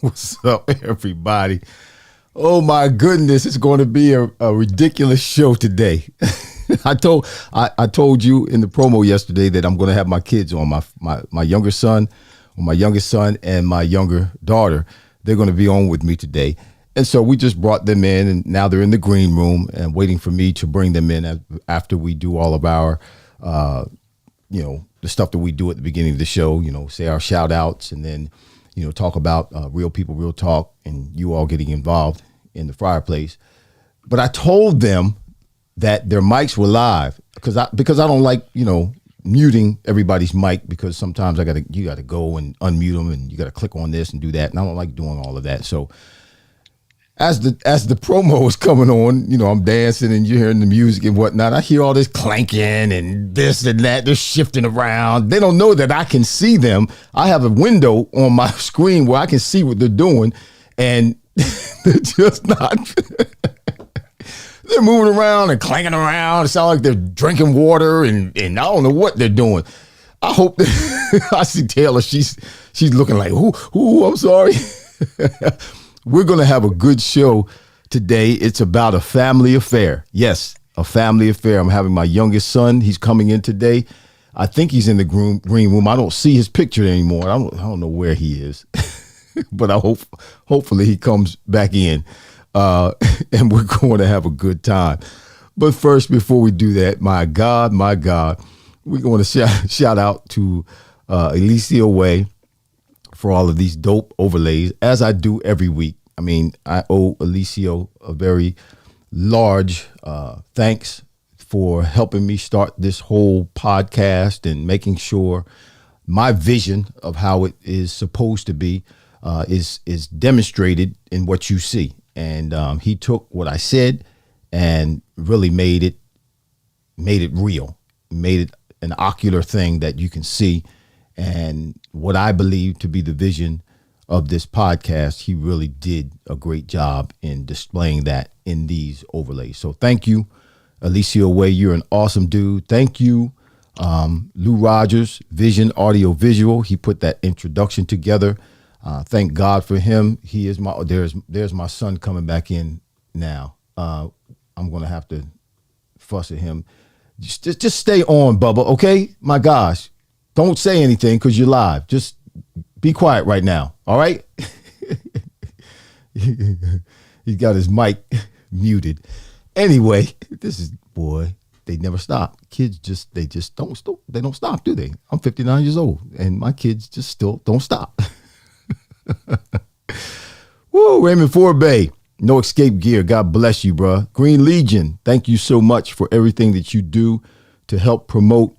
What's up, everybody? Oh my goodness, it's going to be a ridiculous show today. I told you in the promo yesterday that I'm going to have my kids on, my younger son, or my youngest son, and my younger daughter. They're going to be on with me today. And so we just brought them in, and now they're in the green room and waiting for me to bring them in after we do all of our, the stuff that we do at the beginning of the show, say our shout outs, and then talk about real people, real talk, and you all getting involved in the fireplace. But I told them that their mics were live because I don't like, muting everybody's mic, because sometimes you got to go and unmute them, and you got to click on this and do that. And I don't like doing all of that. So as the promo is coming on, I'm dancing and you're hearing the music and whatnot. I hear all this clanking and this and that. They're shifting around. They don't know that I can see them. I have a window on my screen where I can see what they're doing, and they're just not. They're moving around and clanking around. It sounds like they're drinking water, and I don't know what they're doing. I hope that I see Taylor. She's looking like, who? I'm sorry. We're going to have a good show today. It's about a family affair. Yes, a family affair. I'm having my youngest son. He's coming in today. I think he's in the green room. I don't see his picture anymore. I don't know where he is, but hopefully he comes back in, and we're going to have a good time. But first, before we do that, my God, we're going to shout out to Alicia Way for all of these dope overlays, as I do every week. I mean, I owe Alicia a very large thanks for helping me start this whole podcast and making sure my vision of how it is supposed to be is demonstrated in what you see. And he took what I said and really made it real, made it an ocular thing that you can see. And what I believe to be the vision of this podcast, he really did a great job in displaying that in these overlays. So thank you, Alicia Way. You're an awesome dude. Thank you, Lou Rogers, Vision Audio Visual. He put that introduction together. Thank God for him. He is there's my son coming back in now. I'm going to have to fuss at him. Just stay on, Bubba. Okay. My gosh. Don't say anything because you're live. Just be quiet right now. All right. He's got his mic muted. Anyway, they never stop. Kids they just don't stop. They don't stop, do they? I'm 59 years old and my kids just still don't stop. Woo, Raymond Forbay, No Escape Gear. God bless you, bro. Green Legion, thank you so much for everything that you do to help promote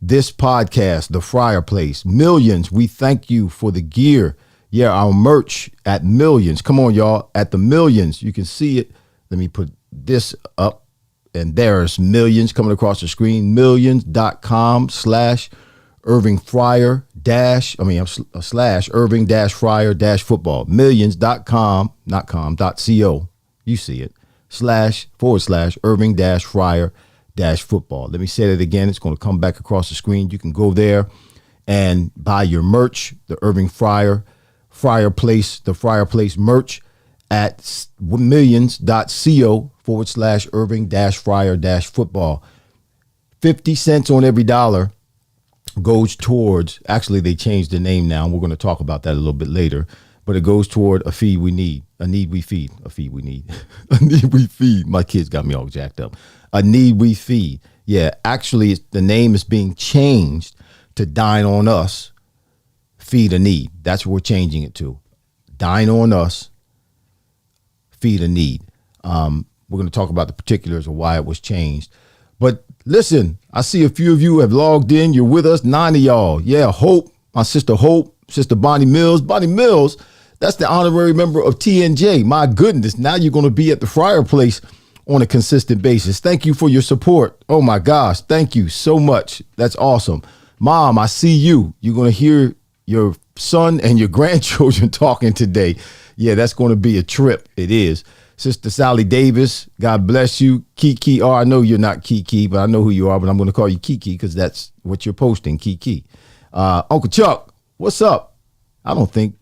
this podcast, The Fireplace. Millions, we thank you for the gear. Yeah, our merch at Millions. Come on, y'all. At the Millions, you can see it. Let me put this up. And there's Millions coming across the screen. Millions.com/ Irving Fryer dash, slash Irving dash Fryer dash football. Millions.com, not com, .co. You see it. // Irving dash Fryer dash football. Let me say that again. It's going to come back across the screen. You can go there and buy your merch, the Irving Fryer Place, the Fryer Place merch at millions.co / Irving dash Fryer dash football. 50 cents on every dollar goes towards, actually they changed the name now, and we're going to talk about that a little bit later, but it goes toward a feed we need, a need we feed, a feed we need, a need we feed. My kids got me all jacked up. A need we feed. Yeah, actually the name is being changed to Dine on Us, Feed a Need. That's what we're changing it to. Dine on Us, Feed a Need. We're going to talk about the particulars of why it was changed. But listen, I see a few of you have logged in. You're with us, 9 of y'all. Yeah, Hope, my sister Hope, sister Bonnie Mills. Bonnie Mills, that's the honorary member of TNJ. My goodness, now you're going to be at the Fryer Place on a consistent basis. Thank you for your support. Oh my gosh, thank you so much. That's awesome. Mom, I see you. You're going to hear your son and your grandchildren talking today. Yeah, that's going to be a trip. It is. Sister Sally Davis, God bless you. Kiki, I know you're not Kiki, but I know who you are, but I'm going to call you Kiki because that's what you're posting, Kiki. Uncle Chuck, what's up? I don't think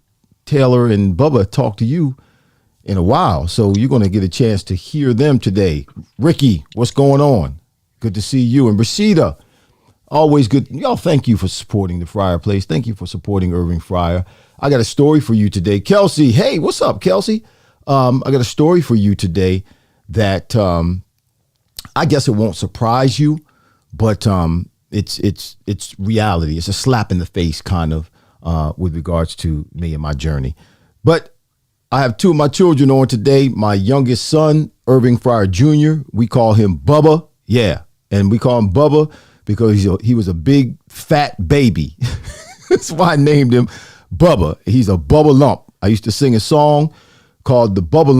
Taylor and Bubba talked to you in a while, so you're going to get a chance to hear them today. Ricky, what's going on? Good to see you. And Rashida, always good. Y'all, thank you for supporting the Fryer Place. Thank you for supporting Irving Fryer. I got a story for you today. Kelsey, hey, what's up, Kelsey? I got a story for you today that I guess it won't surprise you, but it's reality. It's a slap in the face kind of with regards to me and my journey. But I have two of my children on today. My youngest son, Irving Fryer Jr., we call him Bubba. Yeah, and we call him Bubba because he was a big, fat baby. That's why I named him Bubba. He's a bubble lump. I used to sing a song called the Bubble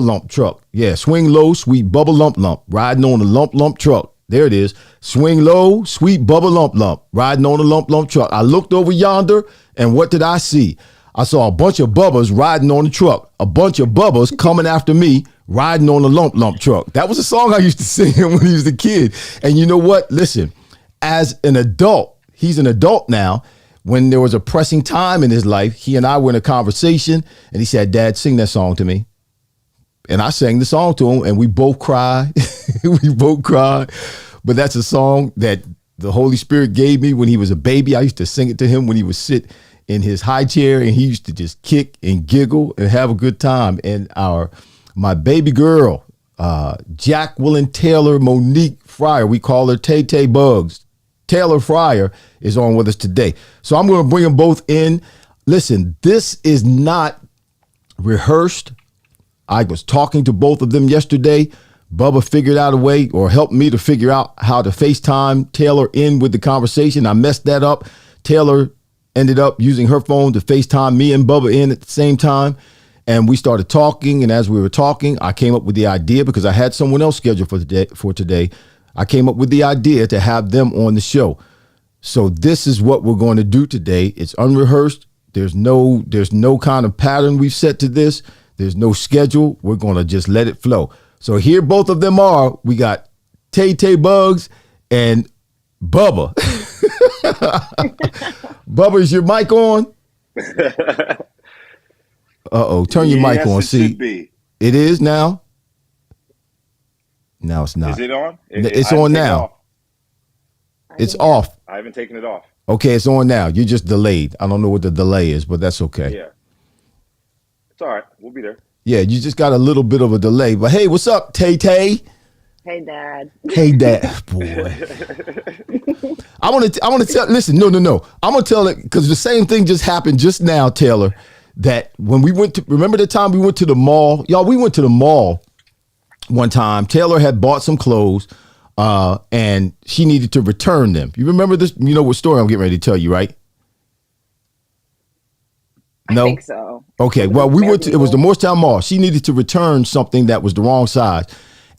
Lump Truck. Yeah, swing low, sweet bubble lump, riding on a lump truck. There it is. Swing low, sweet bubble lump, riding on a lump truck. I looked over yonder, and what did I see? I saw a bunch of bubbas riding on the truck, a bunch of bubbas coming after me, riding on a lump truck. That was a song I used to sing when he was a kid. And you know what? Listen, as an adult, he's an adult now. When there was a pressing time in his life, he and I were in a conversation, and he said, Dad, sing that song to me. And I sang the song to him, and we both cried. We both cried. But that's a song that the Holy Spirit gave me when he was a baby. I used to sing it to him when he would sit in his high chair, and he used to just kick and giggle and have a good time. And my baby girl, Jacqueline Taylor Monique Fryer, we call her Tay Tay Bugs. Taylor Fryer is on with us today. So I'm going to bring them both in. Listen, this is not rehearsed. I was talking to both of them yesterday. Bubba figured out a way, or helped me to figure out how to FaceTime Taylor in with the conversation. I messed that up. Taylor ended up using her phone to FaceTime me and Bubba in at the same time. And we started talking. And as we were talking, I came up with the idea, because I had someone else scheduled for today. I came up with the idea to have them on the show. So this is what we're going to do today. It's unrehearsed. There's no kind of pattern we've set to this. There's no schedule. We're going to just let it flow. So here both of them are. We got Tay Tay Bugs and Bubba. Bubba, is your mic on? Uh-oh. Turn your mic on. See, it is now. Now it's not. Is it on? It's on now. It's off. I haven't taken it off. Okay, it's on now. You're just delayed. I don't know what the delay is, but that's okay. Yeah. It's all right. We'll be there. Yeah, you just got a little bit of a delay. But hey, what's up, Tay Tay? Hey, Dad. Hey, Dad. Boy. I want to tell, listen, no. I'm going to tell it, because the same thing just happened just now, Taylor, that when we remember the time we went to the mall? Y'all, we went to the mall one time. Taylor had bought some clothes and she needed to return them. You remember this? You know what story I'm getting ready to tell you, right? No? I think so. Okay. Well, it was the Morristown Mall. She needed to return something that was the wrong size.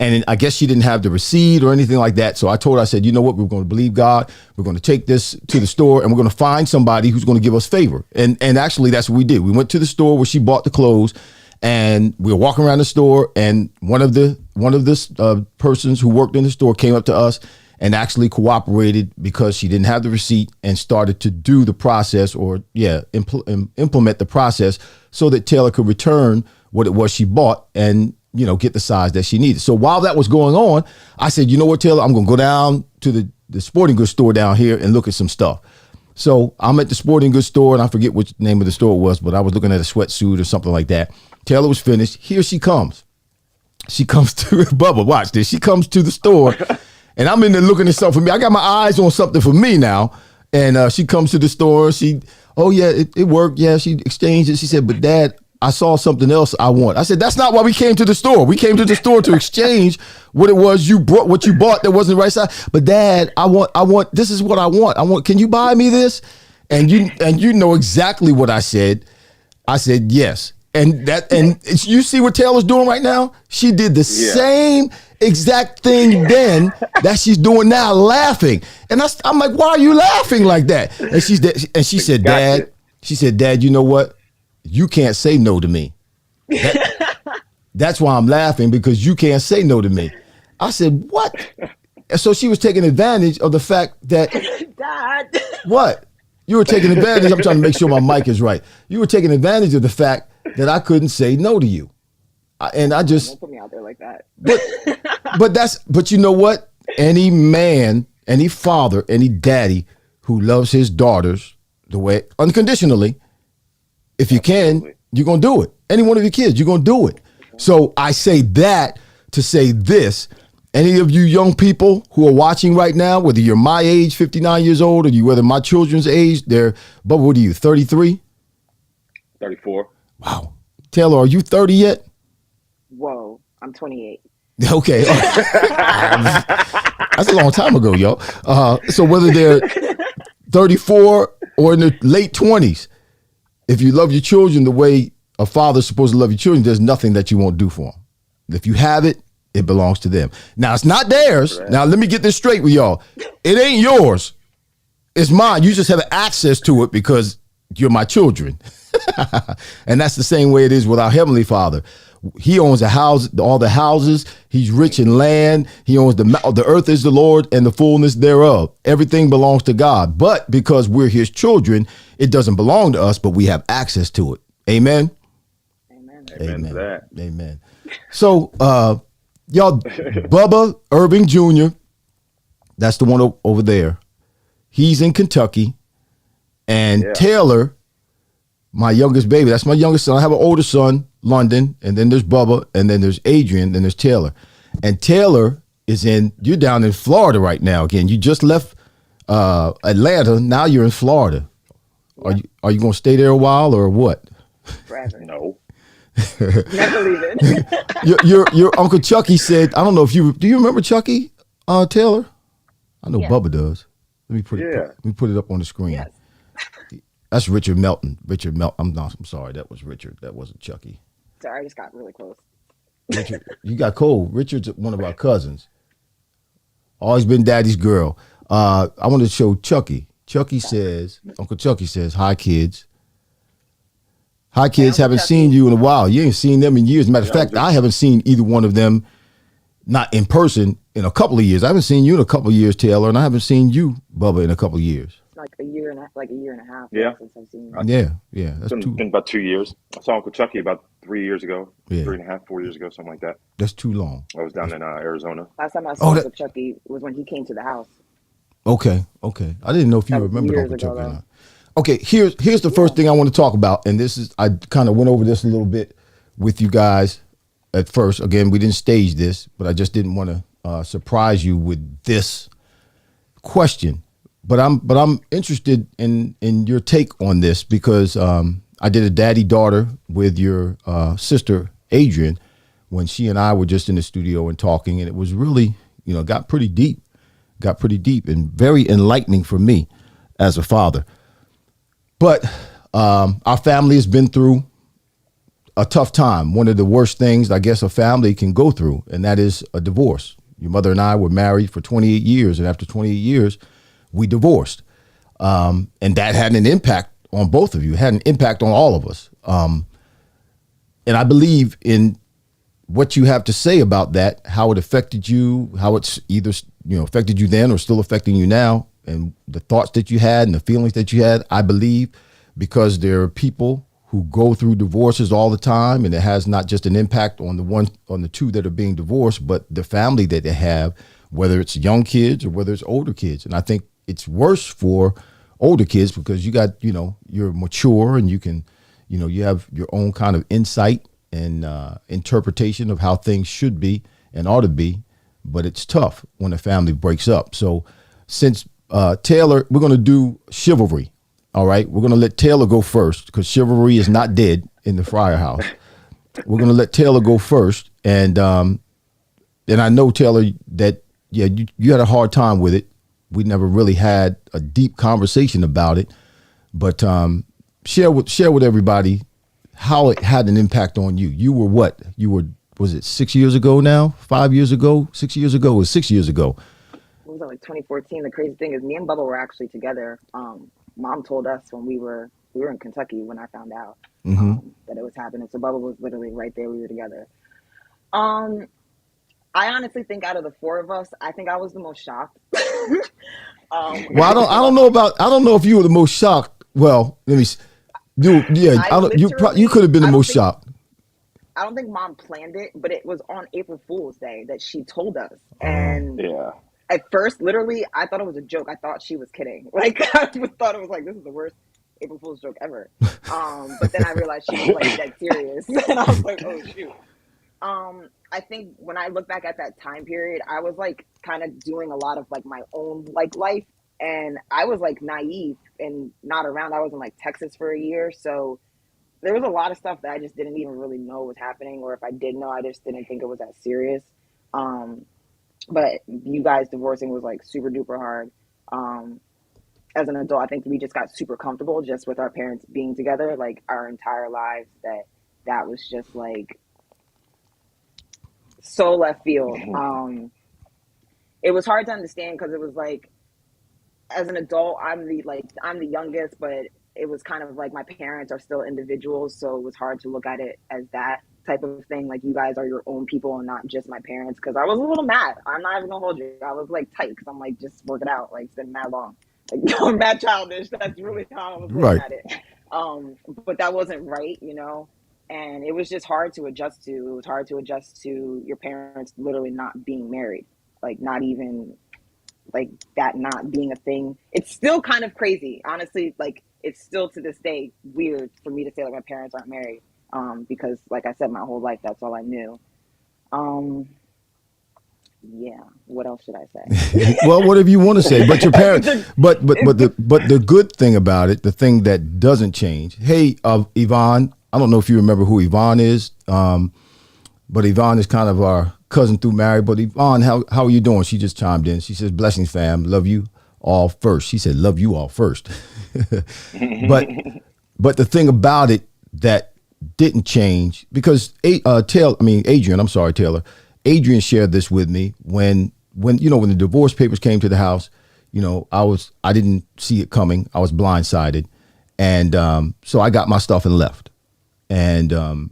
And I guess she didn't have the receipt or anything like that. So I told her, I said, you know what? We're going to believe God. We're going to take this to the store and we're going to find somebody who's going to give us favor. And actually, that's what we did. We went to the store where she bought the clothes and we were walking around the store. And one of the persons who worked in the store came up to us and actually cooperated because she didn't have the receipt and started to do the process or implement the process so that Taylor could return what it was she bought and get the size that she needed. So while that was going on, I said, you know what, Taylor, I'm going to go down to the sporting goods store down here and look at some stuff. So I'm at the sporting goods store, and I forget which name of the store it was, but I was looking at a sweatsuit or something like that. Taylor was finished. Here she comes. She comes to Bubba. Watch this. She comes to the store, and I'm in there looking at something for me. I got my eyes on something for me now. And she comes to the store. It worked. Yeah, she exchanged it. She said, but Dad, I saw something else I want. I said, that's not why we came to the store. We came to the store to exchange what it was you bought that wasn't the right size. But Dad, I want, this is what I want. Can you buy me this? And you know exactly what I said. I said, yes. And you see what Taylor's doing right now? She did the same exact thing then that she's doing now, laughing. And I'm like, why are you laughing like that? And she said, Dad, you know what? You can't say no to me. That's why I'm laughing, because you can't say no to me. I said, what? And so she was taking advantage of the fact that, Dad. What? You were taking advantage. I'm trying to make sure my mic is right. You were taking advantage of the fact that I couldn't say no to you. And I just. Don't put me out there like that. But you know what? Any man, any father, any daddy who loves his daughters the way, unconditionally, if you can, you're going to do it. Any one of your kids, you're going to do it. So I say that to say this. Any of you young people who are watching right now, whether you're my age, 59 years old, or whether my children's age, but what are you, 33? 34. Wow. Taylor, are you 30 yet? Whoa, I'm 28. Okay. That's a long time ago, yo. So whether they're 34 or in their late 20s, if you love your children the way a father's supposed to love your children, there's nothing that you won't do for them. If you have it, it belongs to them. Now, it's not theirs. Now, let me get this straight with y'all. It ain't yours. It's mine. You just have access to it because you're my children. And that's the same way it is with our Heavenly Father. He owns a house, all the houses. He's rich in land. He owns the earth is the Lord and the fullness thereof. Everything belongs to God. But because we're his children, it doesn't belong to us, but we have access to it. Amen. Amen. Amen to that. Amen. So, y'all, Bubba Irving Jr., that's the one over there. He's in Kentucky. And Taylor, my youngest baby, that's my youngest son. I have an older son, London, and then there's Bubba, and then there's Adrian, then there's Taylor. And Taylor you're down in Florida right now again. You just left Atlanta. Now you're in Florida. Are you going to stay there a while or what? Forever. No. Never leaving. your Uncle Chucky said, I don't know if do you remember Chucky, Taylor? I know Bubba does. Let me put it up on the screen. Yes. That's Richard Melton. I'm sorry, that was Richard. That wasn't Chucky. Sorry, I just got really close. Richard, you got cold. Richard's one of our cousins. Always been daddy's girl. I want to show Chucky. Uncle Chucky says, hi, kids. Hi, kids. Haven't seen you in a while. You ain't seen them in years. Matter of fact, I haven't seen either one of them, not in person, in a couple of years. I haven't seen you in a couple of years, Taylor, and I haven't seen you, Bubba, in a couple of years. Like a year and a half. Yeah. Since I've seen you. Yeah. That's It's been about 2 years. I saw Uncle Chucky about 3 years ago, 3.5, 4 years ago, something like that. That's too long. I was down in Arizona. Last time I saw Uncle Chucky was when he came to the house. Okay. I didn't know if you remembered Uncle Chucky or not. Okay, here's the first thing I want to talk about, and I kind of went over this a little bit with you guys at first. Again, we didn't stage this, but I just didn't want to surprise you with this question. But I'm interested in your take on this because I did a daddy-daughter with your sister Adrian when she and I were just in the studio and talking, and it was really, got pretty deep and very enlightening for me as a father. But our family has been through a tough time. One of the worst things I guess a family can go through, and that is a divorce. Your mother and I were married for 28 years, and after 28 years, we divorced. And that had an impact on both of you. It had an impact on all of us. And I believe in what you have to say about that, how it affected you, how it's either, affected you then or still affecting you now, and the thoughts that you had and the feelings that you had. I believe because there are people who go through divorces all the time, and it has not just an impact on the two that are being divorced, but the family that they have, whether it's young kids or whether it's older kids. And I think it's worse for older kids because you got, you're mature and you can, you have your own kind of insight and interpretation of how things should be and ought to be. But it's tough when a family breaks up. So since Taylor, we're going to do chivalry. All right. We're going to let Taylor go first because chivalry is not dead in the Fryer house. We're going to let Taylor go first. And I know, Taylor, that, you had a hard time with it. We never really had a deep conversation about it. But share with everybody how it had an impact on you. You were what? Was it 6 years ago now? 5 years ago? 6 years ago? It was 6 years ago. What was that, like 2014? The crazy thing is me and Bubba were actually together. Mom told us when we were in Kentucky when I found out that it was happening. So Bubba was literally right there. We were together. I honestly think out of the four of us, I think I was the most shocked. Well, I don't know if you were the most shocked. Well, let me. You could have been the most shocked. I don't think Mom planned it, but it was on April Fool's Day that she told us. And at first, literally, I thought it was a joke. I thought she was kidding. Like, I thought it was like, this is the worst April Fool's joke ever. But then I realized she was like dead serious. And I was like, oh, shoot. I think when I look back at that time period, I was like kind of doing a lot of like my own like life. And I was like naive and not around. I was in like Texas for a year. So there was a lot of stuff that I just didn't even really know was happening. Or if I did know, I just didn't think it was that serious. But you guys divorcing was like super duper hard. As an adult, I think we just got super comfortable just with our parents being together like our entire lives that was just like so left field. It was hard to understand because it was like, as an adult, I'm the youngest, but it was kind of like my parents are still individuals. So it was hard to look at it as that type of thing. Like you guys are your own people and not just my parents. Cause I was a little mad. I'm not even gonna hold you. I was like tight. Cause I'm like, just work it out. Like it's been mad long. Like I'm mad childish. That's really how I was looking at it. But that wasn't right, and it was just hard to adjust to. It was hard to adjust to your parents literally not being married. Like not even like that not being a thing. It's still kind of crazy. Honestly, like it's still to this day weird for me to say like my parents aren't married. Because like I said, my whole life, that's all I knew. Yeah. What else should I say? Well, whatever you want to say, but your parents, but the good thing about it, the thing that doesn't change. Hey, Yvonne, I don't know if you remember who Yvonne is. But Yvonne is kind of our cousin through marriage. But Yvonne, how are you doing? She just chimed in. She says, blessings, fam. Love you all first. She said, love you all first. But the thing about it that didn't change, because Adrian, I'm sorry, Taylor. Adrian shared this with me when the divorce papers came to the house, I didn't see it coming. I was blindsided. And so I got my stuff and left. And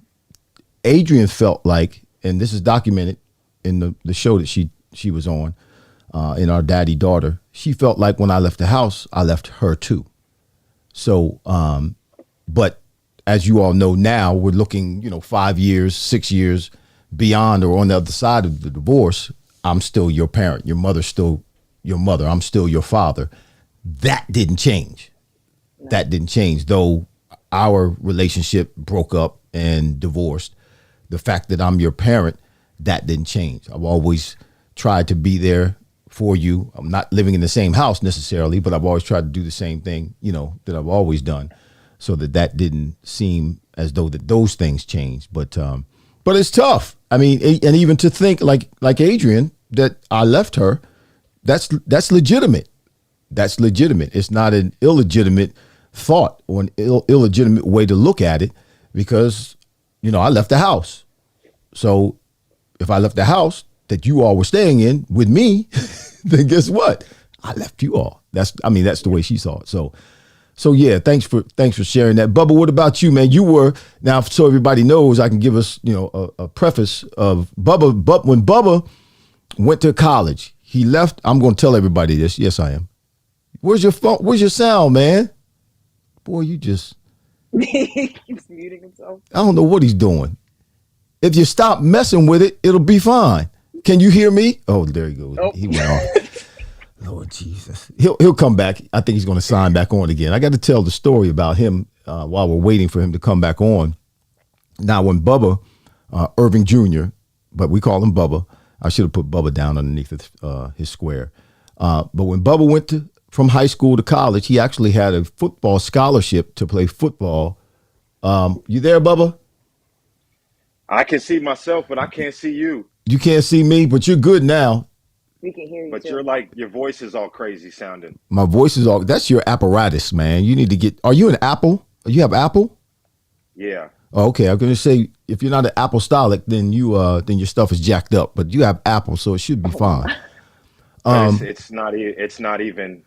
Adrian felt like, and this is documented in the show that she was on, in Our Daddy Daughter, she felt like when I left the house, I left her too. So, but as you all know now, we're looking, 5 years, 6 years beyond or on the other side of the divorce. I'm still your parent. Your mother's still your mother. I'm still your father. That didn't change. No. That didn't change, though our relationship broke up and divorced. The fact that I'm your parent, that didn't change. I've always tried to be there for you. I'm not living in the same house necessarily, but I've always tried to do the same thing, that I've always done, so that didn't seem as though that those things changed. But it's tough. I mean, and even to think like Adrian, that I left her, that's legitimate. That's legitimate. It's not an illegitimate thought or an illegitimate way to look at it, because, I left the house. So if I left the house that you all were staying in with me, then guess what? I left you all. That's the way she saw it. So yeah, thanks for sharing that. Bubba, what about you, man? You were, now so everybody knows, I can give us, a preface of Bubba. But when Bubba went to college, he left. I'm going to tell everybody this. Yes, I am. Where's your phone? Where's your sound, man? Boy, you just. He keeps muting himself. I don't know what he's doing. If you stop messing with it, it'll be fine. Can you hear me? Oh, there he goes. Oh. He went off. Lord Jesus. He'll come back. I think he's going to sign back on again. I got to tell the story about him while we're waiting for him to come back on. Now, when Bubba, Irving Jr., but we call him Bubba. I should have put Bubba down underneath his square. But when Bubba went from high school to college, he actually had a football scholarship to play football. You there, Bubba? I can see myself, but I can't see you. You can't see me, but you're good now. We can hear you. But you're like, your voice is all crazy sounding. My voice is all, that's your apparatus, man. You need to get, are you an Apple? You have Apple? Yeah. Oh, okay. I'm going to say, if you're not an apostolic, then then your stuff is jacked up, but you have Apple, so it should be fine. It's not even,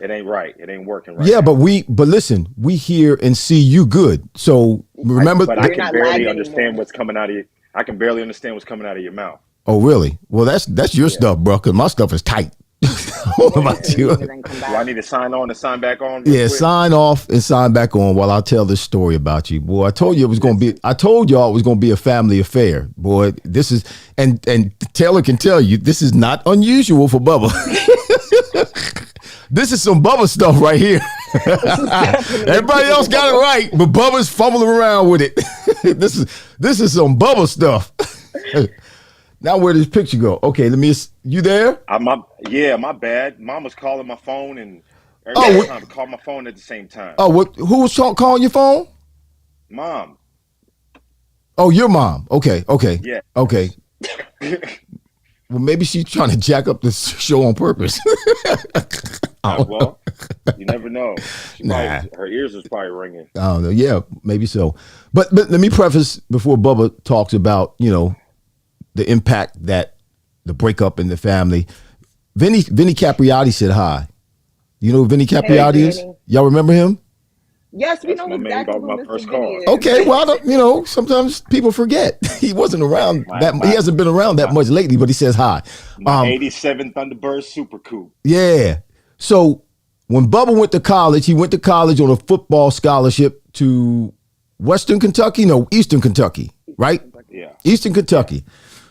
it ain't right. It ain't working right. Yeah, now. But listen, we hear and see you good. So remember, I can barely understand what's coming out of you. I can barely understand what's coming out of your mouth. Oh, really? Well, that's your stuff, bro, because my stuff is tight. What about you? Do I need to sign on and sign back on? Yeah, quick? Sign off and sign back on while I tell this story about you. Boy, I told you I told y'all it was going to be a family affair. Boy, this is, and Taylor can tell you, this is not unusual for Bubba. This is some Bubba stuff right here. Everybody else got it right, but Bubba's fumbling around with it. This is some Bubba stuff. Now where does this picture go? Okay, you there? My bad. Mom was calling my phone and everybody trying to call my phone at the same time. Oh, who was calling your phone? Mom. Oh, your mom. Okay. Yeah. Okay. Well, maybe she's trying to jack up this show on purpose. Well, you never know. Her ears was probably ringing. I don't know. Yeah, maybe so. But let me preface before Bubba talks about, the impact that the breakup in the family. Vinny Capriati said hi. You know who Vinny Capriati is? Y'all remember him? Yes, we know exactly who my first call. Okay, well, sometimes people forget. He wasn't around he hasn't been around that much lately, but he says hi. 87 Thunderbird Super Coupe. Yeah. So when Bubba went to college, he went to college on a football scholarship to Eastern Kentucky, right? Yeah. Eastern Kentucky.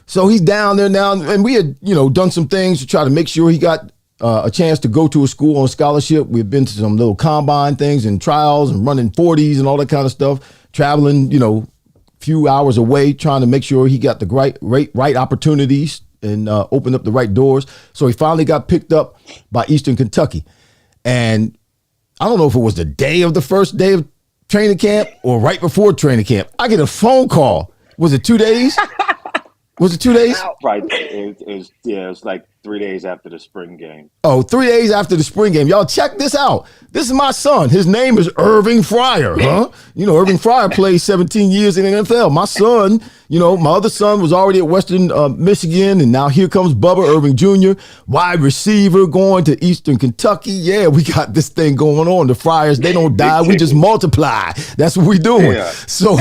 So he's down there now, and we had, done some things to try to make sure he got a chance to go to a school on a scholarship. We've been to some little combine things and trials and running 40s and all that kind of stuff, traveling, few hours away, trying to make sure he got the right opportunities and opened up the right doors. So he finally got picked up by Eastern Kentucky. And I don't know if it was the first day of training camp or right before training camp. I get a phone call. Was it 2 days? Was it 2 days? Right. It was like 3 days after the spring game. Oh, 3 days after the spring game. Y'all check this out. This is my son. His name is Irving Fryer, huh? Irving Fryer played 17 years in the NFL. My son, my other son was already at Western Michigan, and now here comes Bubba Irving Jr., wide receiver going to Eastern Kentucky. Yeah, we got this thing going on. The Friars, they don't die. We just multiply. That's what we're doing. Yeah. So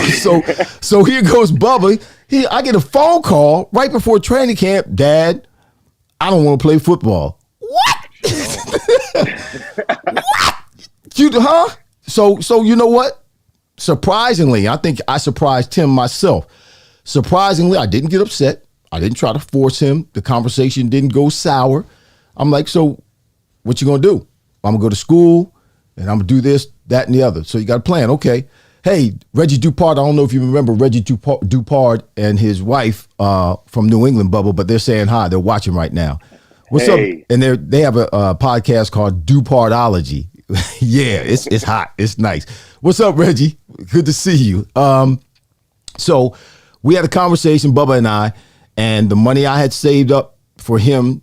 here goes Bubba. I get a phone call right before training camp. Dad, I don't want to play football. What? What? So you know what? Surprisingly, I think I surprised him myself. Surprisingly, I didn't get upset. I didn't try to force him. The conversation didn't go sour. I'm like, so what you gonna do? I'm gonna go to school and I'm gonna do this, that, and the other. So you got a plan. Okay. Hey, Reggie Dupart, I don't know if you remember Reggie Dupart and his wife from New England, Bubble, but they're saying hi. They're watching right now. What's up? And they have a podcast called Dupartology. Yeah, it's hot. It's nice. What's up, Reggie? Good to see you. So we had a conversation, Bubba and I, and the money I had saved up for him,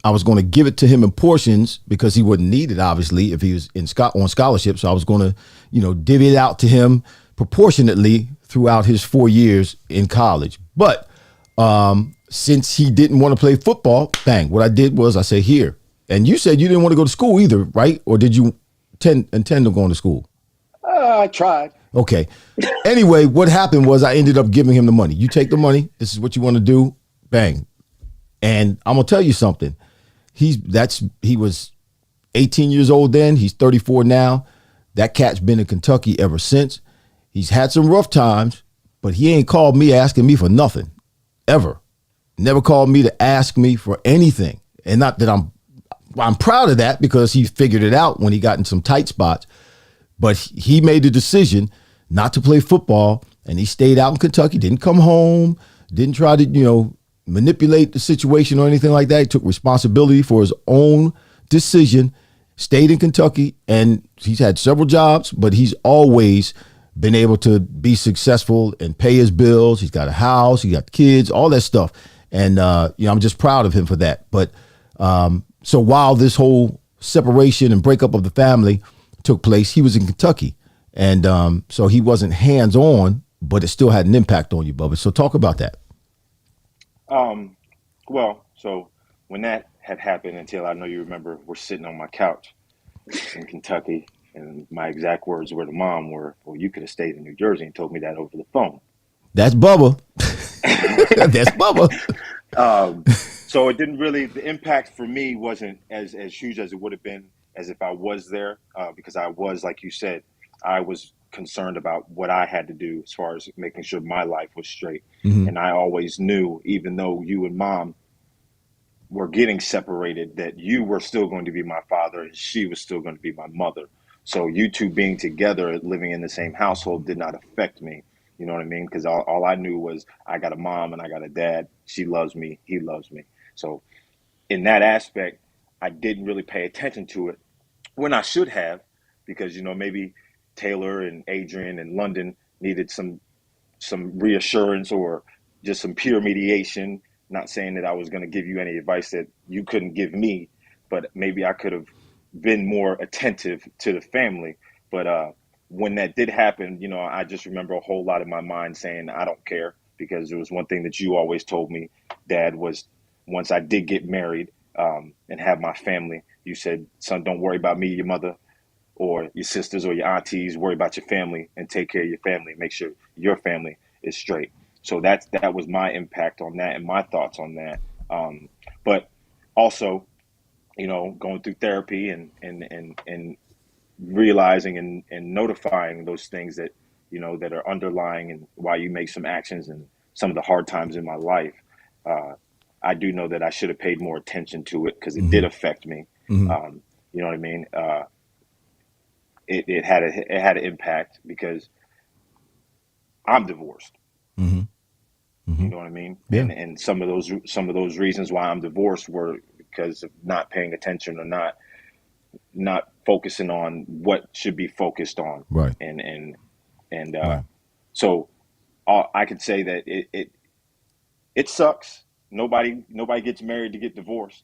I was going to give it to him in portions because he wouldn't need it, obviously, if he was on scholarship. So I was going to, divvy it out to him proportionately throughout his 4 years in college. But since he didn't want to play football, bang, what I did was I said, here. And you said you didn't want to go to school either, right? Or did you intend on going to school? I tried. Okay. Anyway, what happened was I ended up giving him the money. You take the money. This is what you want to do. Bang. And I'm going to tell you something. He was 18 years old then. He's 34 now. That cat's been in Kentucky ever since. He's had some rough times, but he ain't called me asking me for nothing, ever. Never called me to ask me for anything. And not that I'm proud of that, because he figured it out when he got in some tight spots. But he made the decision not to play football, and he stayed out in Kentucky, didn't come home, didn't try to, manipulate the situation or anything like that. He took responsibility for his own decision, stayed in Kentucky, and he's had several jobs, but he's always been able to be successful and pay his bills. He's got a house, he got kids, all that stuff. And, I'm just proud of him for that. But so while this whole separation and breakup of the family took place, he was in Kentucky. And so he wasn't hands-on, but it still had an impact on you, Bubba. So talk about that. Well, so when that had happened, until I know you remember, we're sitting on my couch in Kentucky, and my exact words were to Mom were, well, you could have stayed in New Jersey, and told me that over the phone. That's Bubba. That's Bubba. So it didn't really, the impact for me wasn't as huge as it would have been as if I was there, because I was, like you said, I was concerned about what I had to do as far as making sure my life was straight. Mm-hmm. And I always knew, even though you and Mom were getting separated, that you were still going to be my father and she was still going to be my mother. So you two being together, living in the same household, did not affect me. You know what I mean? Because all I knew was I got a mom and I got a dad. She loves me. He loves me. So in that aspect, I didn't really pay attention to it when I should have, because, maybe Taylor and Adrian and London needed some reassurance or just some pure mediation. Not saying that I was going to give you any advice that you couldn't give me, but maybe I could have been more attentive to the family. But when that did happen, I just remember a whole lot in my mind saying, I don't care, because there was one thing that you always told me, Dad, was once I did get married and have my family, you said, son, don't worry about me, your mother, or your sisters or your aunties. Worry about your family and take care of your family. Make sure your family is straight. So that was my impact on that and my thoughts on that. But also, going through therapy and realizing and notifying those things that, that are underlying and why you make some actions and some of the hard times in my life. I do know that I should have paid more attention to it, because it mm-hmm. did affect me. Mm-hmm. You know what I mean? It had an impact because I'm divorced. Mm-hmm. Mm-hmm. You know what I mean? Yeah. And some of those reasons why I'm divorced were because of not paying attention or not focusing on what should be focused on. Right. And right. So I could say that it sucks. Nobody gets married to get divorced.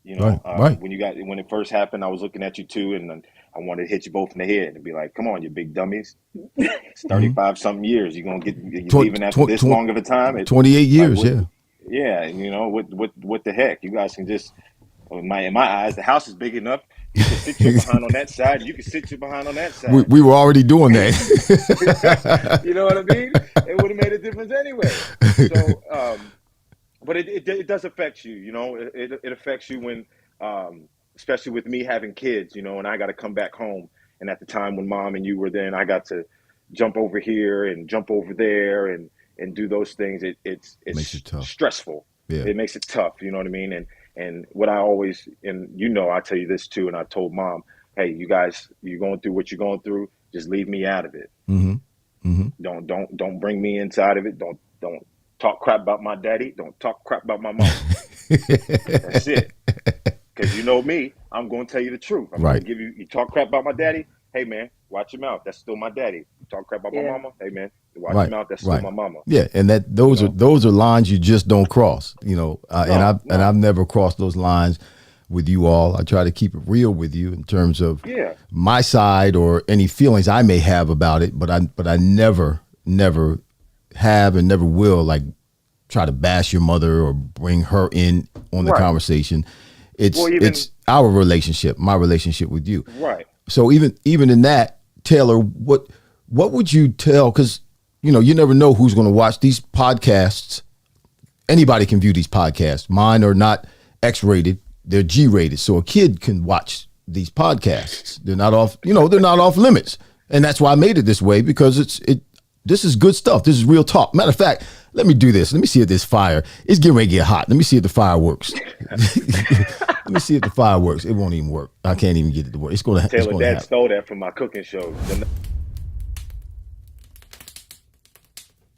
Right. When it first happened, I was looking at you too, and I wanted to hit you both in the head and be like, "Come on, you big dummies! It's 35 something years. You're gonna leaving after this long of a time? 28 years, yeah. Yeah, and what the heck? You guys can just, in my eyes, the house is big enough. You can sit your behind on that side. You can sit your behind on that side. We were already doing that. You know what I mean? It would have made a difference anyway. So. But it does affect you, it affects you when, especially with me having kids, and I got to come back home. And at the time when Mom and you were there, and I got to jump over here and jump over there and do those things, it's makes it tough. Stressful. Yeah. It makes it tough. You know what I mean? And what I always, and I tell you this too, and I told Mom, hey, you guys, you're going through what you're going through. Just leave me out of it. Mm-hmm. Mm-hmm. Don't bring me inside of it. Don't talk crap about my daddy. Don't talk crap about my mom. That's it. Because you know me, I'm going to tell you the truth. I'm going to give you talk crap about my daddy. Hey, man, watch your mouth. That's still my daddy. You talk crap about my mama. Hey, man, watch your mouth. That's still my mama. Yeah, and those are lines you just don't cross. And I've never crossed those lines with you all. I try to keep it real with you in terms of Yeah. my side or any feelings I may have about it, but I never have and never will like try to bash your mother or bring her in on the Right. conversation. It's Well, even, it's our relationship, my relationship with you. right. So even in that, Taylor, what would you tell? Because you never know who's going to watch these podcasts. Anybody can view these podcasts. Mine are not X-rated; they're G-rated, so a kid can watch these podcasts. They're not off. They're not off limits, and that's why I made it this way because this is good stuff. This is real talk. Matter of fact, let me do this. Let me see if this fire. It's getting ready to get hot. Let me see if the fire works. Let me see if the fire works. It won't even work. I can't even get it to work. It's going to. Taylor, Dad stole that from my cooking show.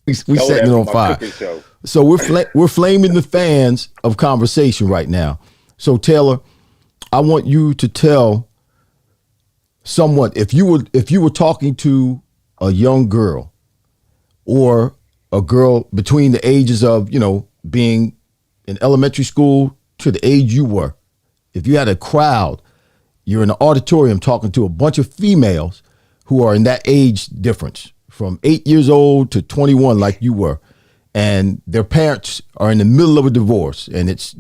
We setting it on fire. So we're flaming the fans of conversation right now. So Taylor, I want you to tell someone if you were talking to a young girl or a girl between the ages of being in elementary school to the age you were, if you had a crowd, you're in an auditorium talking to a bunch of females who are in that age difference from 8 years old to 21 like you were, and their parents are in the middle of a divorce, and it's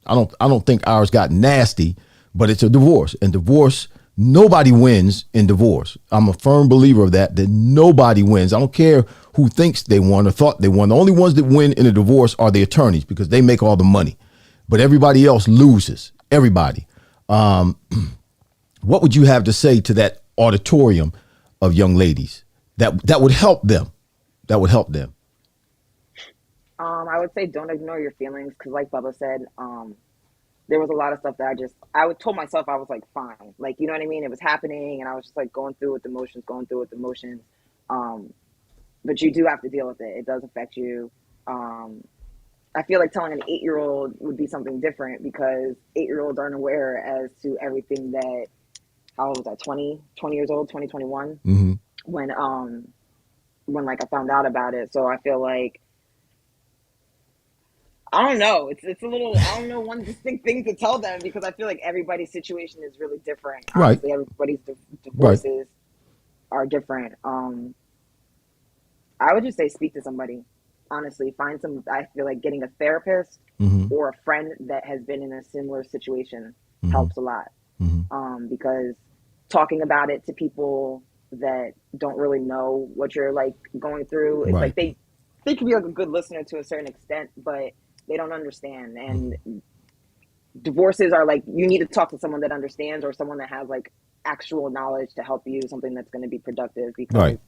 I don't think ours got nasty, but it's a divorce, and divorce, nobody wins in divorce. I'm a firm believer of that nobody wins. I don't care who thinks they won or thought they won. The only ones that win in a divorce are the attorneys because they make all the money, but everybody else loses. Everybody. What would you have to say to that auditorium of young ladies that would help them? That would help them. I would say don't ignore your feelings because, like Bubba said, there was a lot of stuff that I told myself I was like fine, like you know what I mean. It was happening, and I was just like going through with the motions. But you do have to deal with it. It does affect you. I feel like telling an 8-year-old would be something different because 8-year-olds aren't aware as to everything that. How old was I? 20 years old, 2021. Mm-hmm. When like I found out about it. So I feel like I don't know. It's a little I don't know one distinct thing to tell them because I feel like everybody's situation is really different. Right. Honestly, everybody's divorces are different. I would just say speak to somebody. Honestly, find some. I feel like getting a therapist or a friend that has been in a similar situation helps a lot. Because talking about it to people that don't really know what you're like going through, it's like they can be like a good listener to a certain extent, but they don't understand. And divorces are like you need to talk to someone that understands or someone that has like actual knowledge to help you, something that's going to be productive because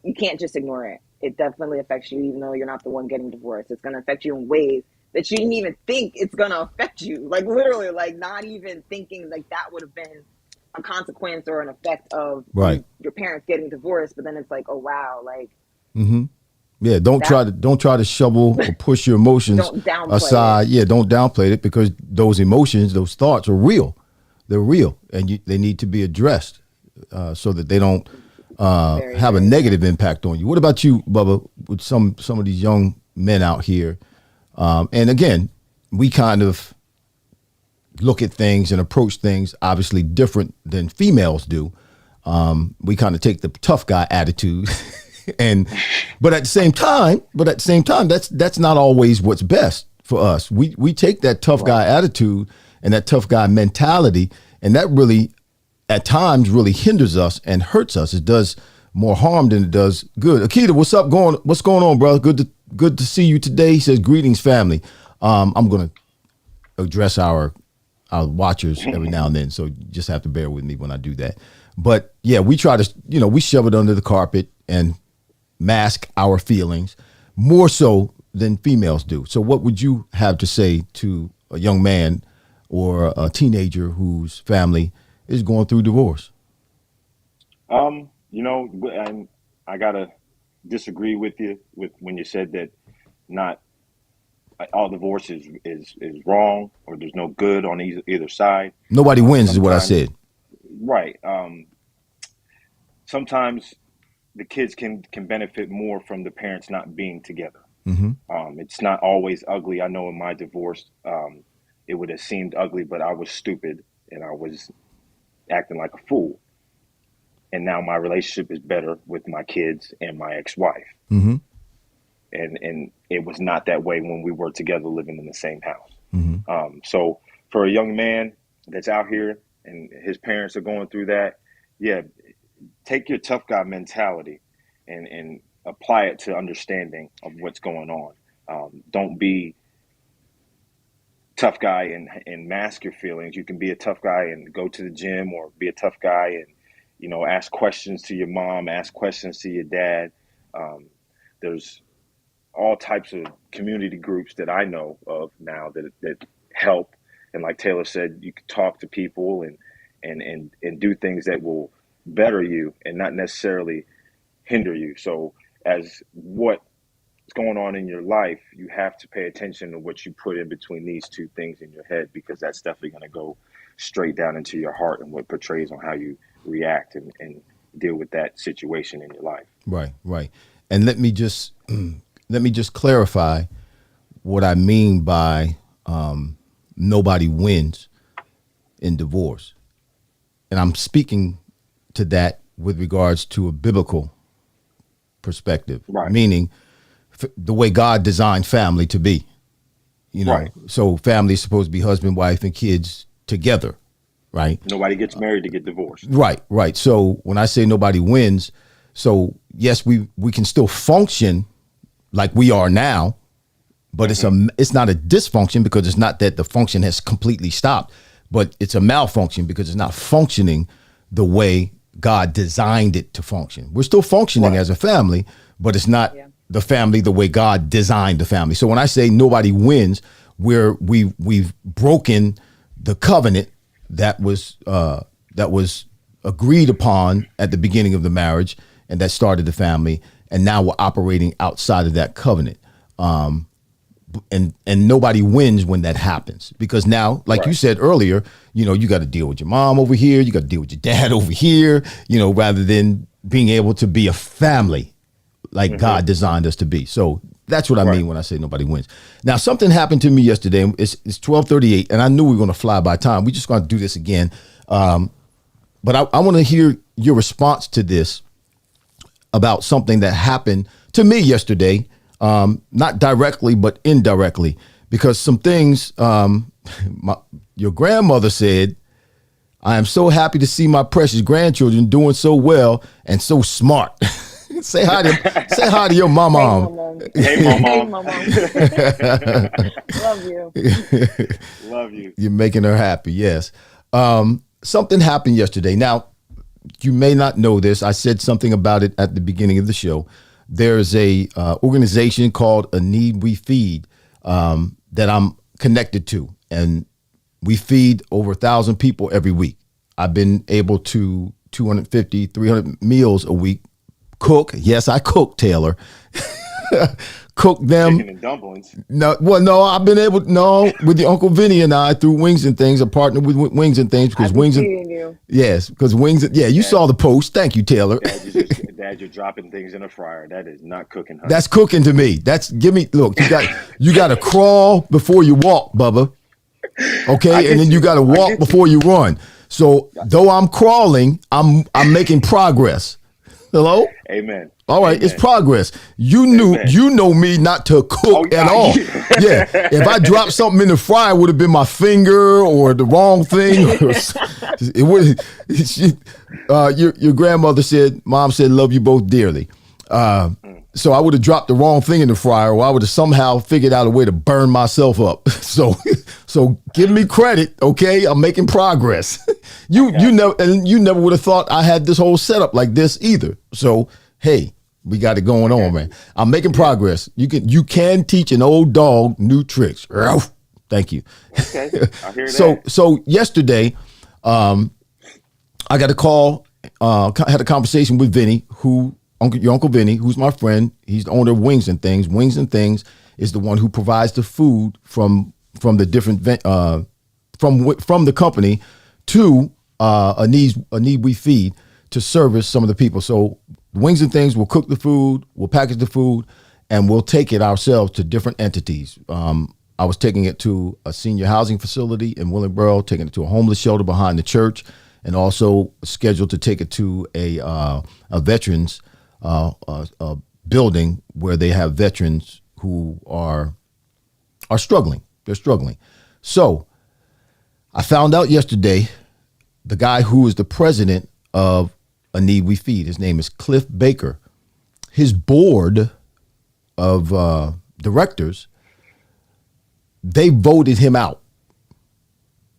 you can't just ignore it. It definitely affects you, even though you're not the one getting divorced. It's going to affect you in ways that you didn't even think it's going to affect you. Like literally, like not even thinking like that would have been a consequence or an effect of your parents getting divorced. But then it's like, oh wow, like yeah, don't try to shovel or push your emotions aside. Yeah, don't downplay it because those emotions, those thoughts are real. They're real, and they need to be addressed so that they don't have a negative impact on you. What about you, Bubba? With some of these young men out here, and again, we kind of look at things and approach things obviously different than females do. We kind of take the tough guy attitude, but at the same time, that's not always what's best for us. We take that tough guy attitude and that tough guy mentality, and that really, at times, really hinders us and hurts us. It does more harm than it does good. Akita, what's going on, brother? Good to see you today. He says, greetings, family. I'm going to address our watchers every now and then, so you just have to bear with me when I do that. But yeah, we try to, we shove it under the carpet and mask our feelings more so than females do. So what would you have to say to a young man or a teenager whose family is going through divorce? And I gotta disagree with you when you said that not all divorce is wrong or there's no good on either side. Nobody wins is what I said. Right. Sometimes the kids can benefit more from the parents not being together. It's not always ugly. I know in my divorce, it would have seemed ugly, but I was stupid and I was acting like a fool. And now my relationship is better with my kids and my ex-wife. Mm-hmm. And it was not that way when we were together living in the same house. Mm-hmm. So for a young man that's out here and his parents are going through that, yeah, take your tough guy mentality and apply it to understanding of what's going on. Don't be tough guy and mask your feelings. You can be a tough guy and go to the gym, or be a tough guy and, you know, ask questions to your mom, ask questions to your dad. There's all types of community groups that I know of now that help. And like Taylor said, you can talk to people and do things that will better you and not necessarily hinder you. So as what's going on in your life, you have to pay attention to what you put in between these two things in your head, because that's definitely going to go straight down into your heart and what portrays on how you react and deal with that situation in your life. Right, right. And let me just clarify what I mean by nobody wins in divorce. And I'm speaking to that with regards to a biblical perspective, right. Meaning the way God designed family to be, you know, right. So family is supposed to be husband, wife, and kids together, right? Nobody gets married to get divorced. Right, right. So when I say nobody wins, so yes, we can still function like we are now, but it's not a dysfunction, because it's not that the function has completely stopped, but it's a malfunction because it's not functioning the way God designed it to function. We're still functioning as a family, but it's not the family the way God designed the family. So when I say nobody wins, we've broken the covenant that was agreed upon at the beginning of the marriage, and that started the family, and now we're operating outside of that covenant. And nobody wins when that happens, because now, like you said earlier, you know, you got to deal with your mom over here, you got to deal with your dad over here, you know, rather than being able to be a family like God designed us to be. So that's what I mean when I say nobody wins. Now, something happened to me yesterday. It's 12:38, and I knew we were going to fly by time. We're just going to do this again. But I want to hear your response to this, about something that happened to me yesterday. Not directly, but indirectly, because some things your grandmother said, "I am so happy to see my precious grandchildren doing so well and so smart." Say hi to your mom. Hey, mom. Love you. Love you. You're making her happy. Yes. Something happened yesterday. Now, you may not know this. I said something about it at the beginning of the show. There's a organization called A Need We Feed that I'm connected to, and we feed over 1,000 people every week. I've been able to 250, 300 meals a week. Cook. Yes, I cook, Taylor. Cook them. Chicken and dumplings. No, I've been able with your Uncle Vinny and I through Wings and Things. I partnered with Wings and Things because Wings and you. Yes, because Wings. You saw the post. Thank you, Taylor. Dad, you're dropping things in a fryer. That is not cooking, honey. That's cooking to me. Look, you got to crawl before you walk, Bubba. Okay, and then you got to walk before you run. So though I'm crawling, I'm making progress. Hello? Amen. All right, Amen. It's progress. You know me not to cook at all. Yeah, if I dropped something in the fryer, it would have been my finger or the wrong thing. It would. Your grandmother said, "Mom said, love you both dearly." So I would have dropped the wrong thing in the fryer, or I would have somehow figured out a way to burn myself up. So give me credit, okay? I'm making progress. You never would have thought I had this whole setup like this either. So hey, we got it going on, man. I'm making progress. You can teach an old dog new tricks. Thank you. Okay, I hear that. So yesterday, I got a call. Had a conversation with Vinny, your Uncle Vinny, who's my friend. He's the owner of Wings and Things. Wings and Things is the one who provides the food from the different from the company to a need we feed to service some of the people. So Wings and Things will cook the food, we'll package the food, and we'll take it ourselves to different entities. I was taking it to a senior housing facility in Willingboro, taking it to a homeless shelter behind the church, and also scheduled to take it to a veterans building where they have veterans who are struggling. They're struggling. So I found out yesterday the guy who is the president of A Need We Feed, his name is Cliff Baker. His board of directors, they voted him out.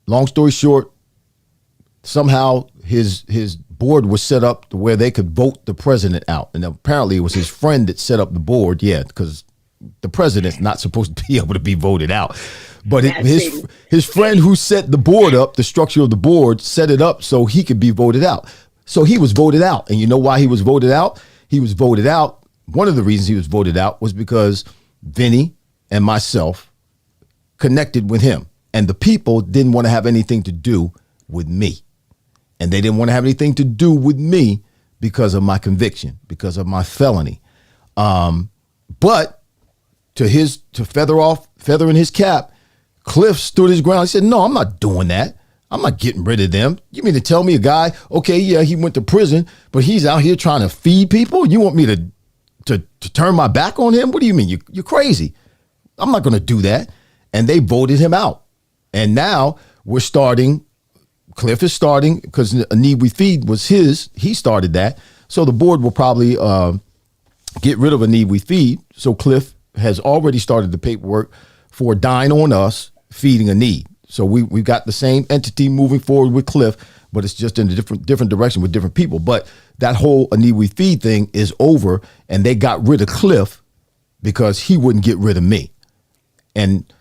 Long story short, somehow his board was set up to where they could vote the president out. And apparently it was his friend that set up the board. Yeah, because the president's not supposed to be able to be voted out. But his friend who set the board up, the structure of the board, set it up so he could be voted out. So he was voted out. And you know why he was voted out? He was voted out. One of the reasons he was voted out was because Vinny and myself connected with him. And the people didn't want to have anything to do with me. And they didn't want to have anything to do with me because of my conviction, because of my felony. But to feather in his cap, Cliff stood his ground. He said, no, I'm not doing that. I'm not getting rid of them. You mean to tell me a guy, okay, yeah, he went to prison, but he's out here trying to feed people? You want me to turn my back on him? What do you mean? You're crazy. I'm not going to do that. And they voted him out. And now we're starting. Cliff is starting because A Need We Feed was his. He started that. So the board will probably get rid of A Need We Feed. So Cliff has already started the paperwork for Dine on Us, feeding a need. So we've got the same entity moving forward with Cliff, but it's just in a different direction with different people. But that whole A Need We Feed thing is over, and they got rid of Cliff because he wouldn't get rid of me. And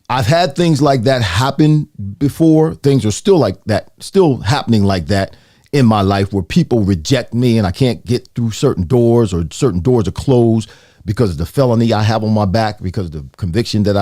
I've had things like that happen before. Things are still like that, still happening like that in my life where people reject me and I can't get through certain doors, or certain doors are closed because of the felony I have on my back, because of the conviction that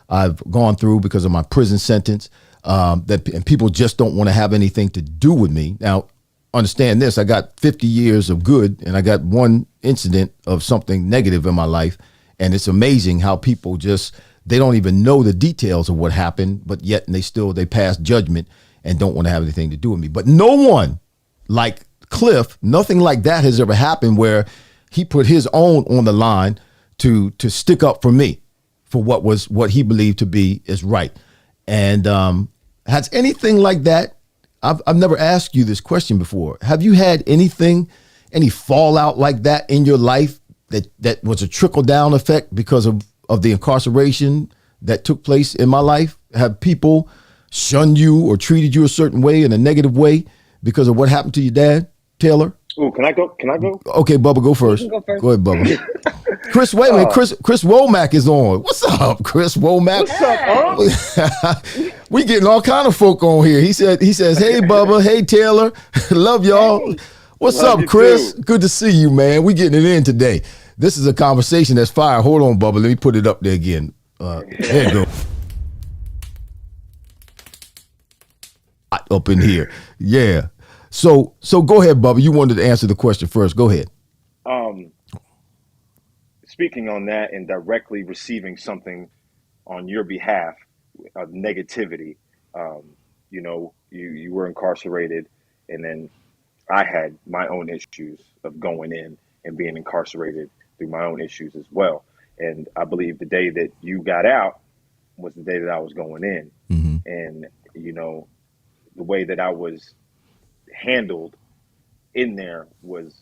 I've gone through, because of my prison sentence, and people just don't want to have anything to do with me. Now, understand this, I got 50 years of good and I got one incident of something negative in my life. And it's amazing how people they don't even know the details of what happened, but yet they pass judgment and don't want to have anything to do with me. But no one like Cliff, nothing like that has ever happened where he put his own on the line to stick up for me, for what he believed to be is right. And has anything like that? I've never asked you this question before. Have you had any fallout like that in your life that was a trickle down effect because of the incarceration that took place in my life? Have people shunned you or treated you a certain way, in a negative way, because of what happened to your dad, Taylor? Oh, can I go? Okay, Bubba, go first. Go ahead, Bubba. Chris, wait a minute. Chris Womack is on. What's up, Chris Womack? What's up, We getting all kind of folk on here. He says, hey, Bubba. Hey, Taylor. Love y'all. What's up, Chris? Too. Good to see you, man. We getting it in today. This is a conversation that's fire. Hold on, Bubba. Let me put it up there again. There you go. Up in here. Yeah. So go ahead, Bubba. You wanted to answer the question first. Go ahead. Speaking on that and directly receiving something on your behalf of negativity, you were incarcerated, and then I had my own issues of going in and being incarcerated through my own issues as well. And I believe the day that you got out was the day that I was going in. Mm-hmm. And, the way that I was handled in there was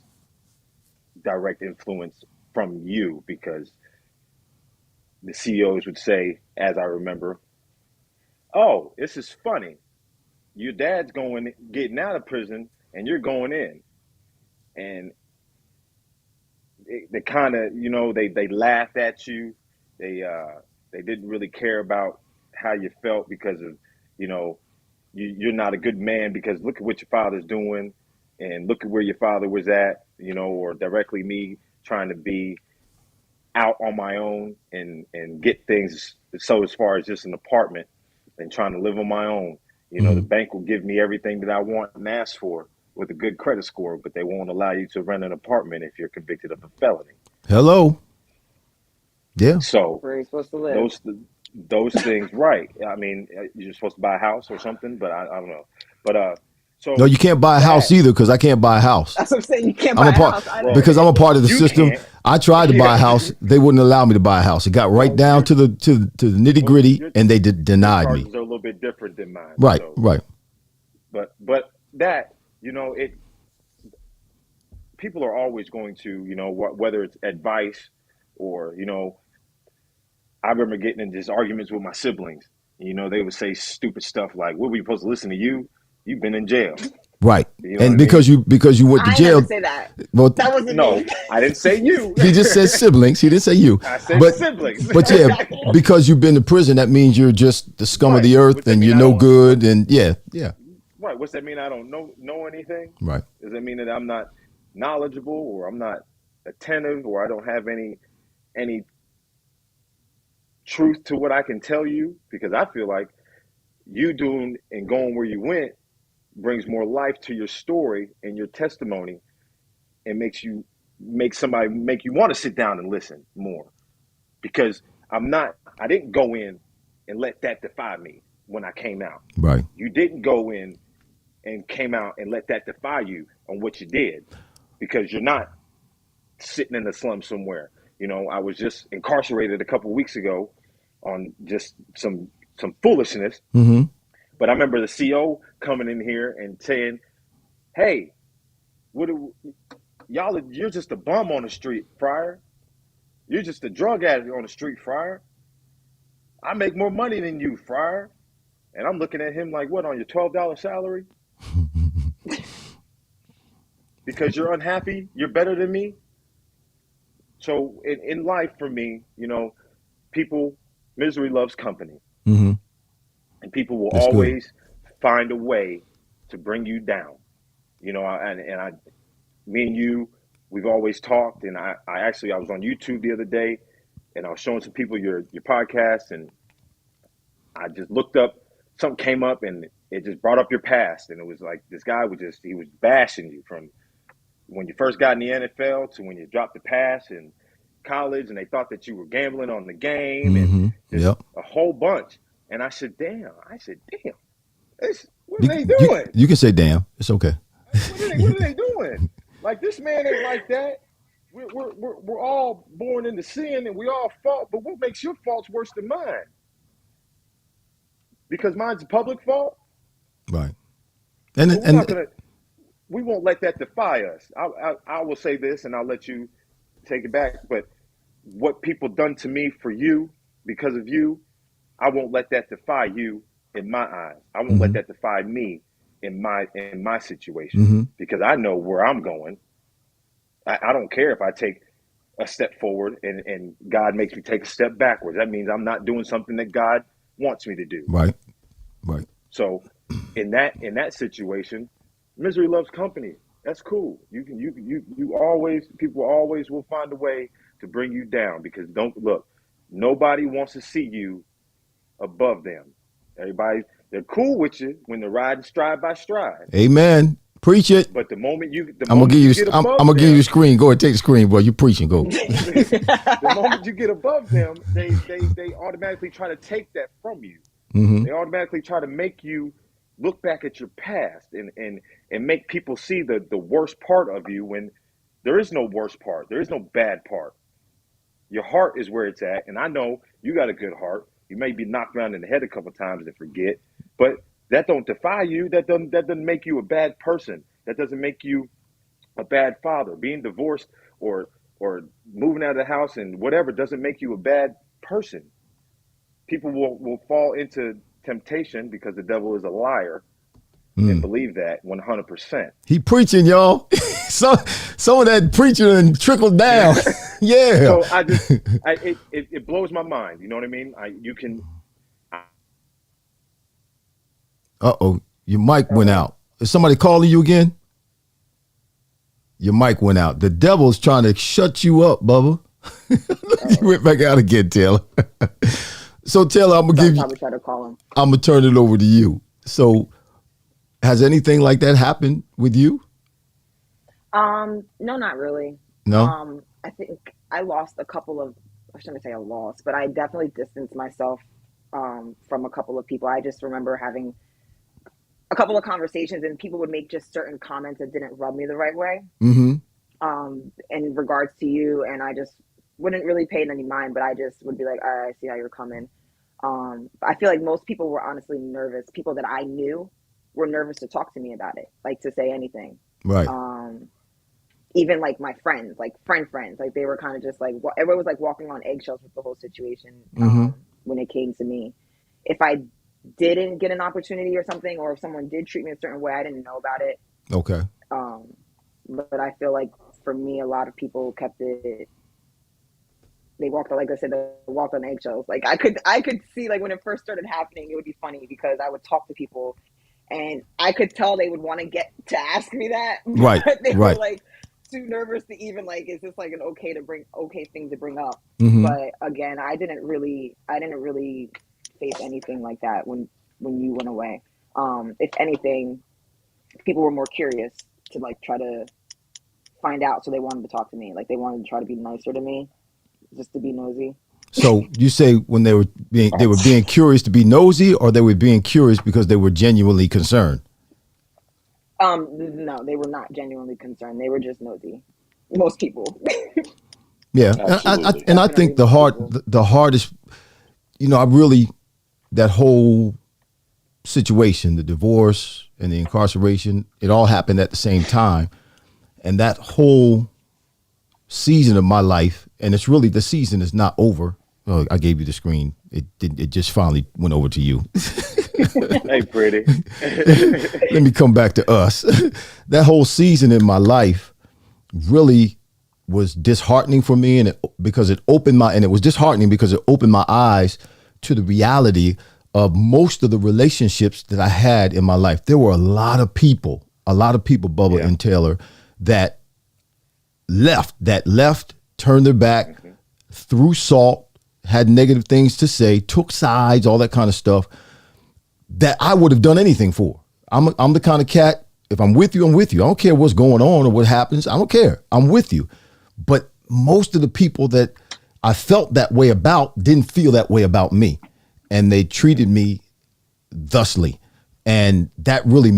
direct influence from you, because the CEOs would say, as I remember, oh, this is funny. Your dad's getting out of prison and you're going in. And they kind of, they laughed at you. They didn't really care about how you felt because of, you're not a good man because look at what your father's doing and look at where your father was at, or directly me trying to be out on my own and get things. So as far as just an apartment and trying to live on my own, the bank will give me everything that I want and ask for with a good credit score, but they won't allow you to rent an apartment if you're convicted of a felony. Hello. Yeah. So where are you supposed to live? those things, right? I mean, you're supposed to buy a house or something, but I don't know. But No, so you can't buy a house that either because I can't buy a house. That's what I'm saying. You can't I'm buy a a part house either. well, because I'm a part of the you system. can't. I tried to buy a Yeah. house. They wouldn't allow me to buy a house. It got right Well, down to the nitty well, gritty, and they your denied me. charges are a little bit different than mine. Right, So, right, but that it people are always going to whether it's advice or I remember getting in these arguments with my siblings. They would say stupid stuff like, "What were you supposed to listen to you? You've been in jail." right. You know what And I mean? because you went to I never jail. say that. Well, That wasn't No, me. I didn't say you. he just said siblings. He didn't say you. I said But siblings. but yeah, because you've been to prison, that means you're just the scum of Right. the earth, What's that and mean? you're I no don't. good. And yeah, Right. What's that mean? I don't know anything. right, Does that mean that I'm not knowledgeable or I'm not attentive or I don't have any truth to what I can tell you? Because I feel like you doing and going where you went brings more life to your story and your testimony and make you want to sit down and listen more. Because I didn't go in and let that defy me when I came out. right. You didn't go in and came out and let that defy you on what you did because you're not sitting in the slum somewhere. I was just incarcerated a couple weeks ago on just some foolishness. Mm-hmm. But I remember the CO coming in here and saying, "Hey, you're just a bum on the street, Friar. You're just a drug addict on the street, Friar. I make more money than you, Friar." And I'm looking at him like, "What, on your $12 salary? Because you're unhappy? You're better than me?" So in life, for me, people, misery loves company. Mm-hmm. And people will That's good. always find a way to bring you down. Me and you, we've always talked. And I was on YouTube the other day and I was showing some people your podcast and I just looked up, something came up and it just brought up your past. And it was like, this guy he was bashing you from when you first got in the NFL to when you dropped the pass in college and they thought that you were gambling on the game and Mm-hmm. just Yep. a whole bunch. And I said, damn, what are You, they you doing? you can say damn. It's okay. What are they doing? Like, this man ain't like that. We're all born into sin and we all fault, but what makes your faults worse than mine? Because mine's a public fault. Right. And So and we won't let that defy us. I will say this and I'll let you take it back. But what people done to me for you, because of you, I won't let that defy you in my eyes. I won't let mm-hmm. that defy me in my situation Mm-hmm. because I know where I'm going. I don't care if I take a step forward and God makes me take a step backwards. That means I'm not doing something that God wants me to do. Right. Right. So in that situation, misery loves company. That's cool. You always, people always will find a way to bring you down because don't look, nobody wants to see you above them. Everybody, they're cool with you when they're riding stride by stride. Amen. Preach it. But the moment you get I'm above gonna give you the them, screen. Go ahead, take the screen, bro. You preaching. Go. the moment you get above them, they automatically try to take that from you. Mm-hmm. They automatically try to make you look back at your past and make people see the worst part of you when there is no worst part. There is no bad part. Your heart is where it's at. And I know you got a good heart. You may be knocked around in the head a couple of times and forget, but that don't defy you. That doesn't make you a bad person. That doesn't make you a bad father. Being divorced or moving out of the house and whatever doesn't make you a bad person. People will fall into temptation because the devil is a liar and believe that 100%. He preaching, y'all. some of that preaching and trickled down. Yeah. So it blows my mind. You know what I mean? Uh-oh. Your mic went out. Is somebody calling you again? Your mic went out. The devil's trying to shut you up, Bubba. You went back out again, Taylor. So Taylor, I'm gonna turn it over to you. So has anything like that happened with you? No, not really. No. I think I lost a couple of, I shouldn't say I lost, but I definitely distanced myself from a couple of people. I just remember having a couple of conversations, and people would make just certain comments that didn't rub me the right way, in regards to you, and I just wouldn't really pay it any mind, but I just would be like, all right, I see how you're coming. I feel like most people were honestly nervous. People that I knew were nervous to talk to me about it, like to say anything. Right. Even like my friends, like friends, like they were kind of just like, everyone was like walking on eggshells with the whole situation when it came to me. If I didn't get an opportunity or something, or if someone did treat me a certain way, I didn't know about it. Okay. But I feel like for me, a lot of people kept it. They walked, like I said, they walked on eggshells. Like I could see, like when it first started happening, it would be funny because I would talk to people, and I could tell they would want to get to ask me that, right? But they were like too nervous to even like, is this like an okay thing to bring up? But again, I didn't really face anything like that when you went away. If anything, people were more curious to like try to find out, so they wanted to talk to me. Like they wanted to try to be nicer to me, just to be nosy. So you say when they were being curious to be nosy, or they were being curious because they were genuinely concerned? No, they were not genuinely concerned. They were just nosy. Most people. Yeah, I think the hardest, I really, that whole situation, the divorce and the incarceration, it all happened at the same time, and that whole season of my life, and it's really, the season is not over. Oh, I gave you the screen. It just finally went over to you. Hey, pretty. Let me come back to us. That whole season in my life really was disheartening for me, and it was disheartening because it opened my eyes to the reality of most of the relationships that I had in my life. There were a lot of people, Bubba and Taylor, that left, turned their back, threw salt, had negative things to say, took sides, all that kind of stuff that I would have done anything for. I'm the kind of cat, if I'm with you, I'm with you. I don't care what's going on or what happens. I don't care. I'm with you. But most of the people that I felt that way about didn't feel that way about me. And they treated me thusly. And that really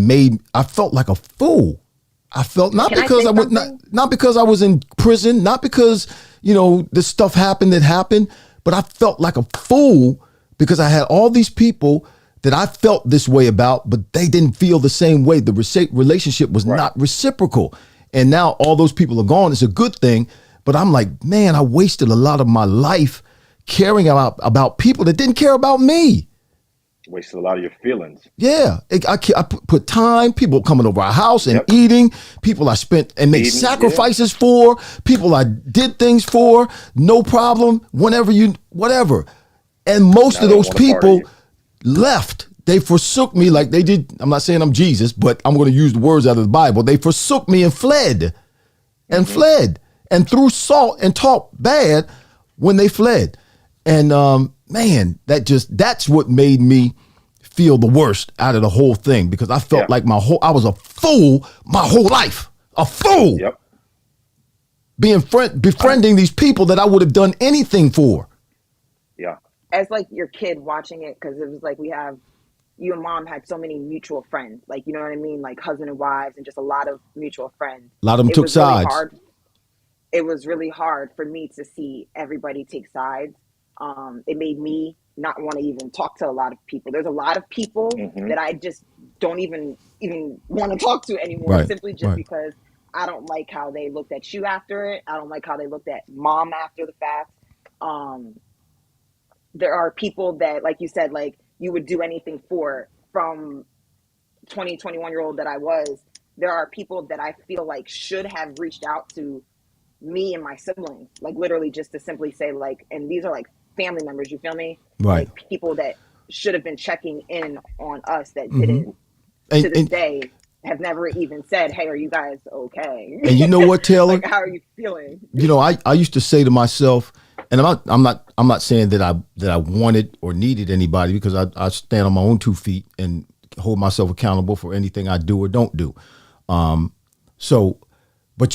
I felt like a fool. I felt not because I was in prison, not because, this stuff happened, but I felt like a fool because I had all these people that I felt this way about, but they didn't feel the same way. The relationship was not reciprocal. And now all those people are gone. It's a good thing. But I'm like, man, I wasted a lot of my life caring about people that didn't care about me. Wasted a lot of your feelings. Yeah. I put time, people coming over our house and eating, people I spent and made sacrifices for, people I did things for, no problem, whatever. And most of those people left. They forsook me like they did. I'm not saying I'm Jesus, but I'm going to use the words out of the Bible. They forsook me and fled and threw salt and talked bad when they fled. And man, that's what made me feel the worst out of the whole thing, because I felt like I was a fool my whole life. A fool. Yep. Befriending these people that I would have done anything for. Yeah. As like your kid watching it, because it was like you and mom had so many mutual friends, like, you know what I mean? Like husband and wives and just a lot of mutual friends. A lot of them took sides. It was really hard for me to see everybody take sides. It made me not want to even talk to a lot of people. There's a lot of people that I just don't even want to talk to anymore, simply just because I don't like how they looked at you after it. I don't like how they looked at mom after the fact. There are people that, like you said, like you would do anything for, from 21-year-old that I was. There are people that I feel like should have reached out to me and my siblings, like literally just to simply say like, and these are like family members, you feel me? Right. Like people that should have been checking in on us that didn't, to this day, have never even said, hey, are you guys okay? And you know what, Taylor? Like, how are you feeling? I used to say to myself, and I'm not saying that I wanted or needed anybody, because I stand on my own 2 feet and hold myself accountable for anything I do or don't do. But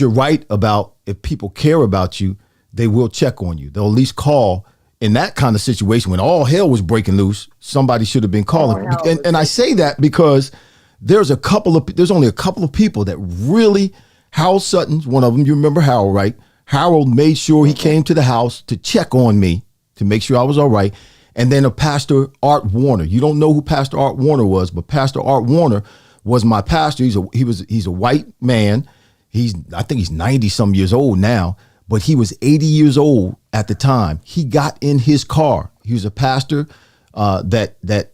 you're right about, if people care about you, they will check on you. They'll at least call in that kind of situation, when all hell was breaking loose, somebody should have been calling. And I say that because there's only a couple of people that really, Harold Sutton's one of them. You remember Harold, right? Harold made sure he came to the house to check on me to make sure I was all right. And then a Pastor Art Warner. You don't know who Pastor Art Warner was, but Pastor Art Warner was my pastor. He's a white man. I think he's 90 some years old now, but he was 80 years old at the time. He got in his car. He was a pastor that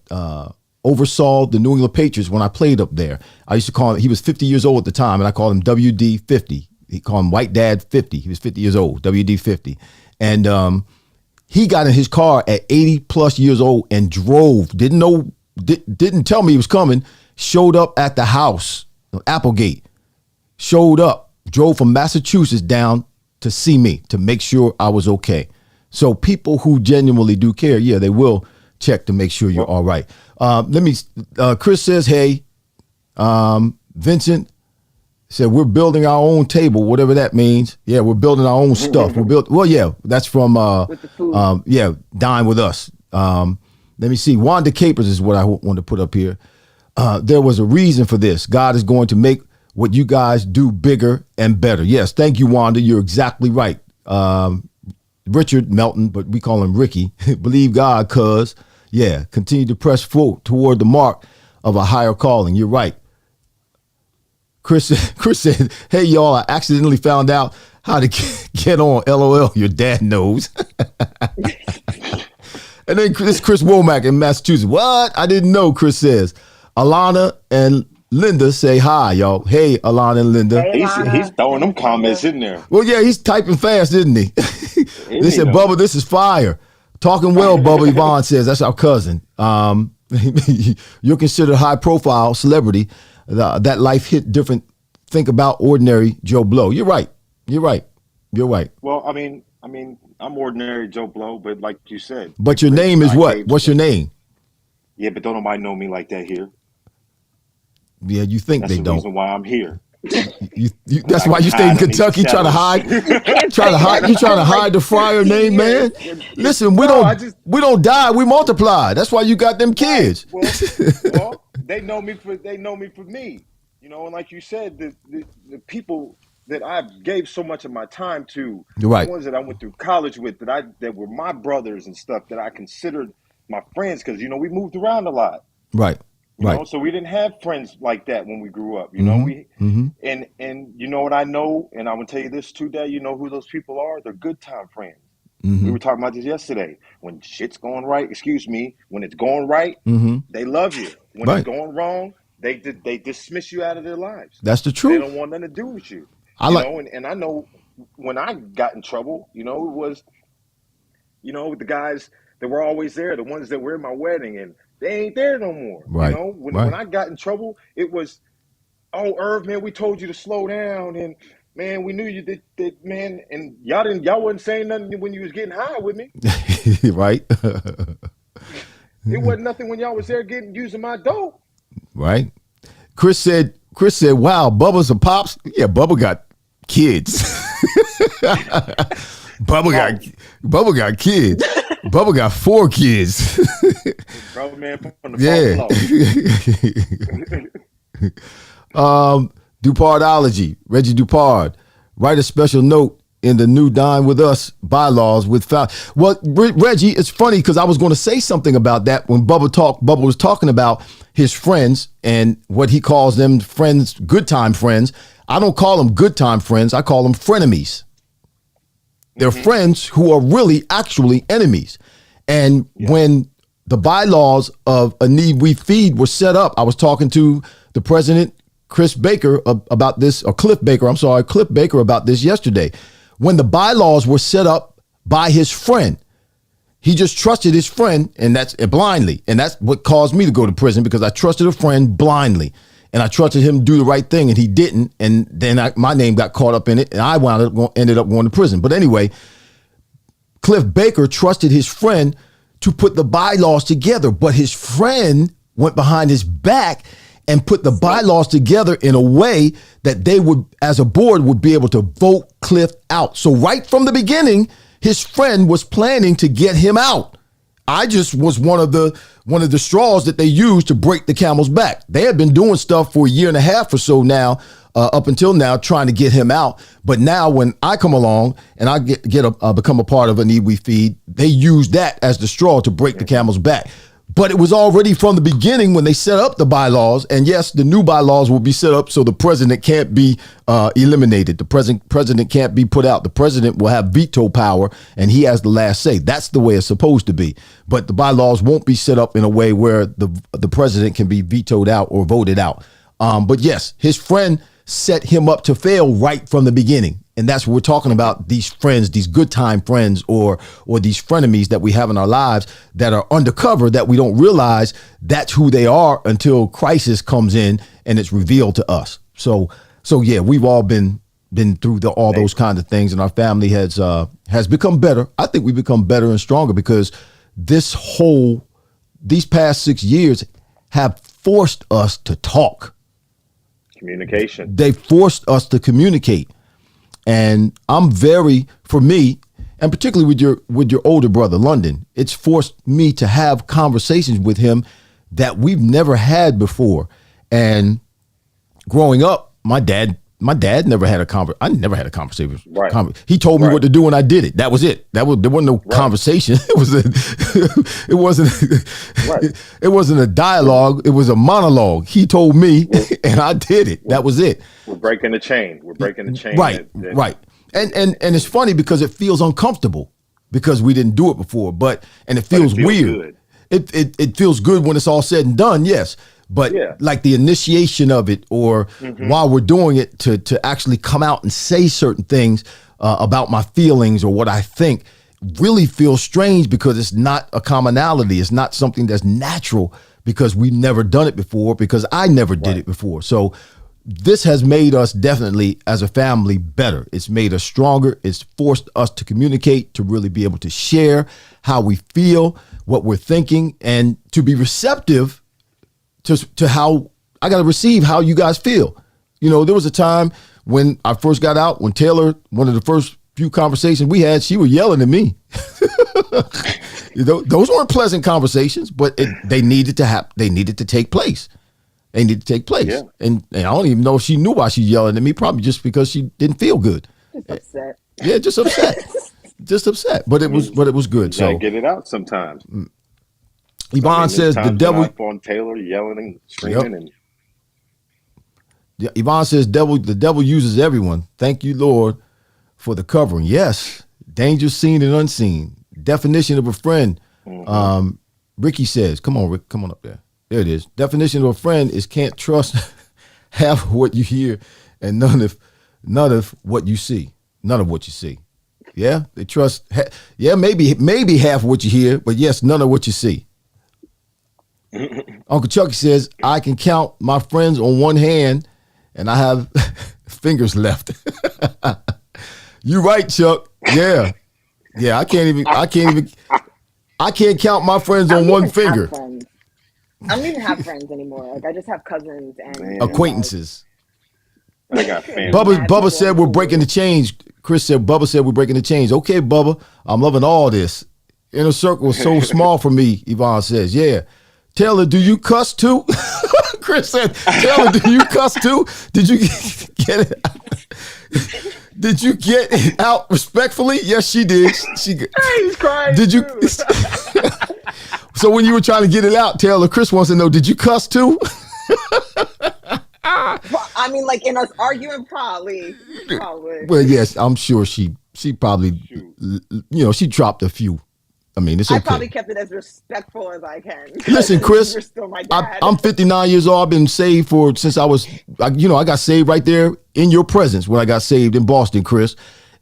oversaw the New England Patriots when I played up there. I used to call him, he was 50 years old at the time, and I called him WD 50. He called him White Dad 50. He was 50 years old, WD 50. And he got in his car at 80 plus years old and drove, didn't tell me he was coming, showed up at the house, Applegate, showed up, drove from Massachusetts down to see me, to make sure I was okay. So people who genuinely do care, yeah, they will check to make sure you're all right. Chris says, hey, Vincent said, we're building our own table, whatever that means. Yeah, we're building our own stuff. That's from, Dine With Us. Let me see. Wanda Capers is what I want to put up here. There was a reason for this. God is going to make what you guys do bigger and better. Yes, thank you, Wanda. You're exactly right. Richard Melton, but we call him Ricky. Believe God, cuz. Yeah, continue to press forward toward the mark of a higher calling. You're right. Chris said, hey, y'all, I accidentally found out how to get on. LOL, your dad knows. And then this Chris Womack in Massachusetts. What? I didn't know, Chris says. Alana and Linda say hi, y'all. Hey, Alana and Linda. Hey, he's throwing them comments in there. Well, yeah, he's typing fast, isn't he? They said, Bubba, this is fire. Talking well, Bubba, Yvonne says. That's our cousin. You're considered a high-profile celebrity. That life hit different. Think about ordinary Joe Blow. You're right. Well, I mean, I'm ordinary Joe Blow, but like you said. But your name is what? What's your name? Yeah, but don't nobody know me like that here. Yeah, you think That's they the don't. reason why I'm here. That's why you stay in Kentucky trying to hide. You trying to hide the Fryer name, man. Listen, we don't die, we multiply. That's why you got them kids. Well, they know me for me. You know, and like you said, the people that I gave so much of my time to, right. The ones that I went through college with, that were my brothers and stuff, that I considered my friends, because we moved around a lot. Right. You know, so we didn't have friends like that when we grew up. You know, and you know what I know, and I'm gonna tell you this too, Dad. You know who those people are? They're good time friends. We were talking about this yesterday. When shit's going right, when it's going right, they love you. When it's going wrong, they dismiss you out of their lives. That's the truth. They don't want nothing to do with you. And I know when I got in trouble, it was, with the guys that were always there, the ones that were in my wedding, and they ain't there no more. Right. When I got in trouble, it was, oh, Irv, man, we told you to slow down, and man, we knew you did, man, and y'all wasn't saying nothing when you was getting high with me. Right. It wasn't nothing when y'all was there using my dope. Right. Chris said, wow, Bubba's a pops. Yeah, Bubba got kids. Bubba got kids. Bubba got 4 kids. Bro, man, from the Dupardology, Reggie Dupard. Write a special note in the new Dine With Us bylaws with Well, Reggie, it's funny because I was going to say something about that when Bubba was talking about his friends and what he calls them friends, good time friends. I don't call them good time friends. I call them frenemies. They're friends who are really actually enemies. And when the bylaws of A Need We Feed were set up, I was talking to the president, Cliff Baker, about this yesterday. When the bylaws were set up by his friend, he just trusted his friend, and that's blindly. And that's what caused me to go to prison, because I trusted a friend blindly. And I trusted him to do the right thing, and he didn't. And then my name got caught up in it, and I ended up going to prison. But anyway, Cliff Baker trusted his friend to put the bylaws together, but his friend went behind his back and put the bylaws together in a way that they would, as a board, would be able to vote Cliff out. So right from the beginning, his friend was planning to get him out. I just was one of the straws that they used to break the camel's back. They had been doing stuff for a year and a half or so now, up until now, trying to get him out. But now when I come along and I become a part of an We Feed, they use that as the straw to break the camel's back. But it was already from the beginning when they set up the bylaws. And yes, the new bylaws will be set up so the president can't be eliminated. The president can't be put out. The president will have veto power and he has the last say. That's the way it's supposed to be. But the bylaws won't be set up in a way where the president can be vetoed out or voted out. But yes, his friend set him up to fail right from the beginning. And that's what we're talking about, these friends, these good time friends or these frenemies that we have in our lives that are undercover that we don't realize that's who they are until crisis comes in and it's revealed to us. So yeah, we've all been through all those kinds of things, and our family has become better. I think we've become better and stronger because these past 6 years have forced us to talk. Communication. They forced us to communicate. And for me, and particularly with your older brother, London, it's forced me to have conversations with him that we've never had before. And growing up, my dad never had a conversation. I never had a conversation. Right. He told me what to do and I did it. That was it. There wasn't no conversation. It wasn't a dialogue. It was a monologue. He told me and I did it. That was it. We're breaking the chain. Right. Right. And it's funny because it feels uncomfortable because we didn't do it before, and it feels weird. Good. It feels good when it's all said and done. Yes. But like the initiation of it or while we're doing it to actually come out and say certain things about my feelings or what I think really feels strange because it's not a commonality. It's not something that's natural because we've never done it before, because I never did it before. So this has made us definitely as a family better. It's made us stronger. It's forced us to communicate, to really be able to share how we feel, what we're thinking, and to be receptive to how I got to receive how you guys feel. You know, there was a time when I first got out, when Taylor, one of the first few conversations we had, she was yelling at me. You know, those weren't pleasant conversations, but they needed to take place. They needed to take place. Yeah. And I don't even know if she knew why she's yelling at me, probably just because she didn't feel good. Just upset. Yeah, just upset. Just upset. But it was good. So get it out sometimes. Yvonne says the devil on Taylor yelling and screaming and Yvonne says the devil uses everyone. Thank you, Lord, for the covering. Yes. Danger seen and unseen. Definition of a friend. Ricky says, come on, Rick, come on up there. There it is. Definition of a friend is can't trust half of what you hear and none of what you see. None of what you see. Yeah, they trust. Yeah, maybe half of what you hear, but yes, none of what you see. Uncle Chucky says, I can count my friends on one hand and I have fingers left. You right, Chuck. Yeah. Yeah, I can't count my friends on one finger. I don't even have friends anymore. Like I just have cousins and acquaintances. I got family. Bubba said we're breaking the chains. Chris said Bubba said we're breaking the chains. Okay, Bubba, I'm loving all this. Inner circle is so small for me, Yvonne says. Yeah. Taylor, do you cuss too? Chris said, Taylor, do you cuss too? Did you get it out? Did you get it out respectfully? Yes, she did. He's crying. Did you? So when you were trying to get it out, Taylor, Chris wants to know, did you cuss too? I mean, like in us arguing, probably. Well, yes, I'm sure she probably, she dropped a few. I mean, it's okay. I probably kept it as respectful as I can. Listen, Chris, you're still my dad. I'm 59 years old. I've been saved since I was, I got saved right there in your presence when I got saved in Boston, Chris.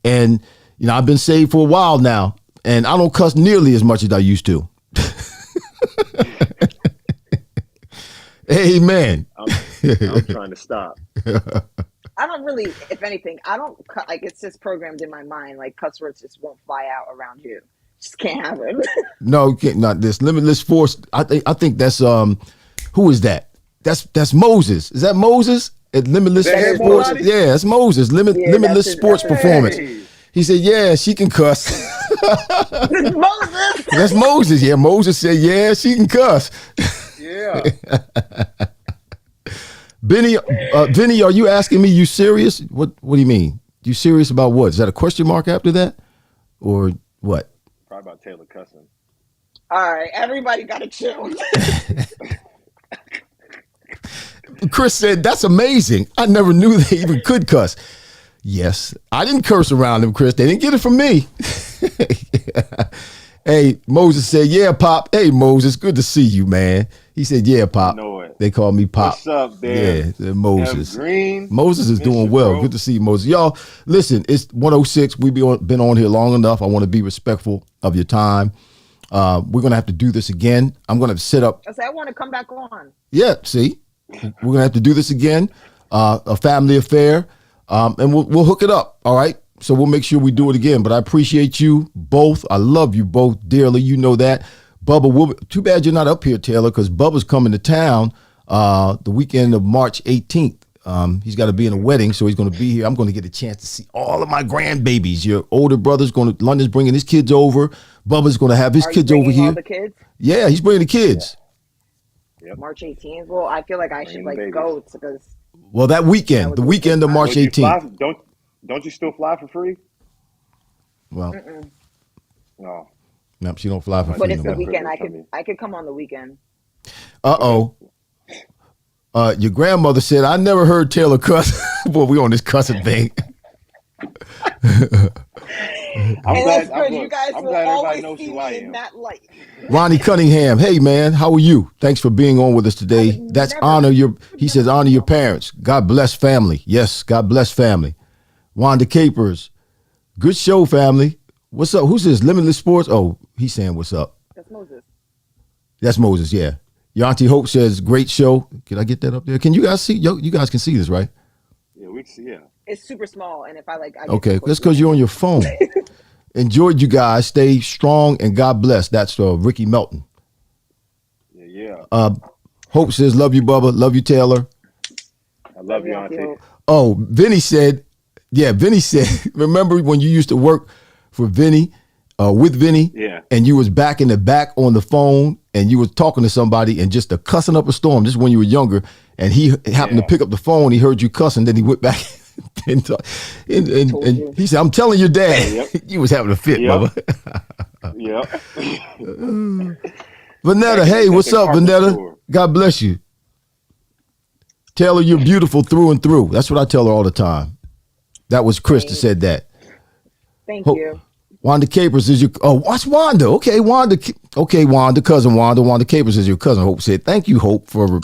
And, I've been saved for a while now. And I don't cuss nearly as much as I used to. Amen. I'm trying to stop. I don't really, if anything, I don't like it's just programmed in my mind. Like cuss words just won't fly out around you. Just can't have it. No, not this limitless force. I think that's who is that? That's Moses. Is that Moses? At Limitless Sports? Yeah, that's Moses. Limitless Sports Performance. He said, yeah, she can cuss. Moses. That's Moses. Yeah, Moses said, yeah, she can cuss. Yeah. Vinny, are you asking me, you serious? What do you mean? You serious about what? Is that a question mark after that? Or what? Probably about Taylor cussing. All right, everybody got to chill. Chris said, that's amazing. I never knew they even could cuss. Yes, I didn't curse around them, Chris. They didn't get it from me. Hey, Moses said, yeah, Pop. Hey, Moses, good to see you, man. He said, yeah, Pop. You know it. They call me Pop. What's up, Dan? Yeah, Moses. Green. Moses is doing well. Bro. Good to see you, Moses. Y'all, listen, it's 106. We've been on here long enough. I want to be respectful of your time. We're going to have to do this again. I'm going to set up. I want to come back on. Yeah, see? We're going to have to do this again. A family affair. And we'll hook it up, all right? So we'll make sure we do it again. But I appreciate you both. I love you both dearly. You know that. Bubba, too bad you're not up here, Taylor, because Bubba's coming to town the weekend of March 18th. He's got to be in a wedding, so he's going to be here. I'm going to get a chance to see all of my grandbabies. Your older brother's London's bringing his kids over. Bubba's going to have his kids over here. All the kids? Yeah, he's bringing the kids. Yeah. Yep. March 18th. Well, I feel like I should go because. Well, that weekend, the weekend of March 18th. Don't you still fly for free? Well, no. No, she don't fly for free. But it's the weekend. I could come on the weekend. Your grandmother said, I never heard Taylor cuss. Boy, we on this cussing thing. I'm glad everybody knows who I am. Ronnie Cunningham, hey man, how are you? Thanks for being on with us today. That's he says honor your parents. God bless family. Yes, God bless family. Wanda Capers, good show, family. What's up? Who's this? Limitless Sports? Oh, he's saying what's up. That's Moses. That's Moses, yeah. Your Auntie Hope says, great show. Can I get that up there? Can you guys see? You guys can see this, right? Yeah, we can see, yeah. It's super small, and if I okay, that's because you're on your phone. Enjoyed you guys. Stay strong, and God bless. That's Ricky Melton. Yeah. Hope says, love you, Bubba. Love you, Taylor. I love you, Auntie. Oh, Vinny said, remember when you used to work for Vinny, with Vinny? Yeah. And you was back in the back on the phone, and you was talking to somebody, and just cussing up a storm, just when you were younger, and he happened to pick up the phone, he heard you cussing, then he went back and he said, I'm telling your dad. Yep. You was having a fit, Bubba. Yep. Vanetta, hey, what's up, Vanetta? God bless you. Taylor, you're beautiful through and through. That's what I tell her all the time. That was Chris that said that. Thank you. Wanda Capers is your, what's Wanda? Okay, Wanda, cousin Wanda. Wanda Capers is your cousin. Hope said, thank you, Hope, for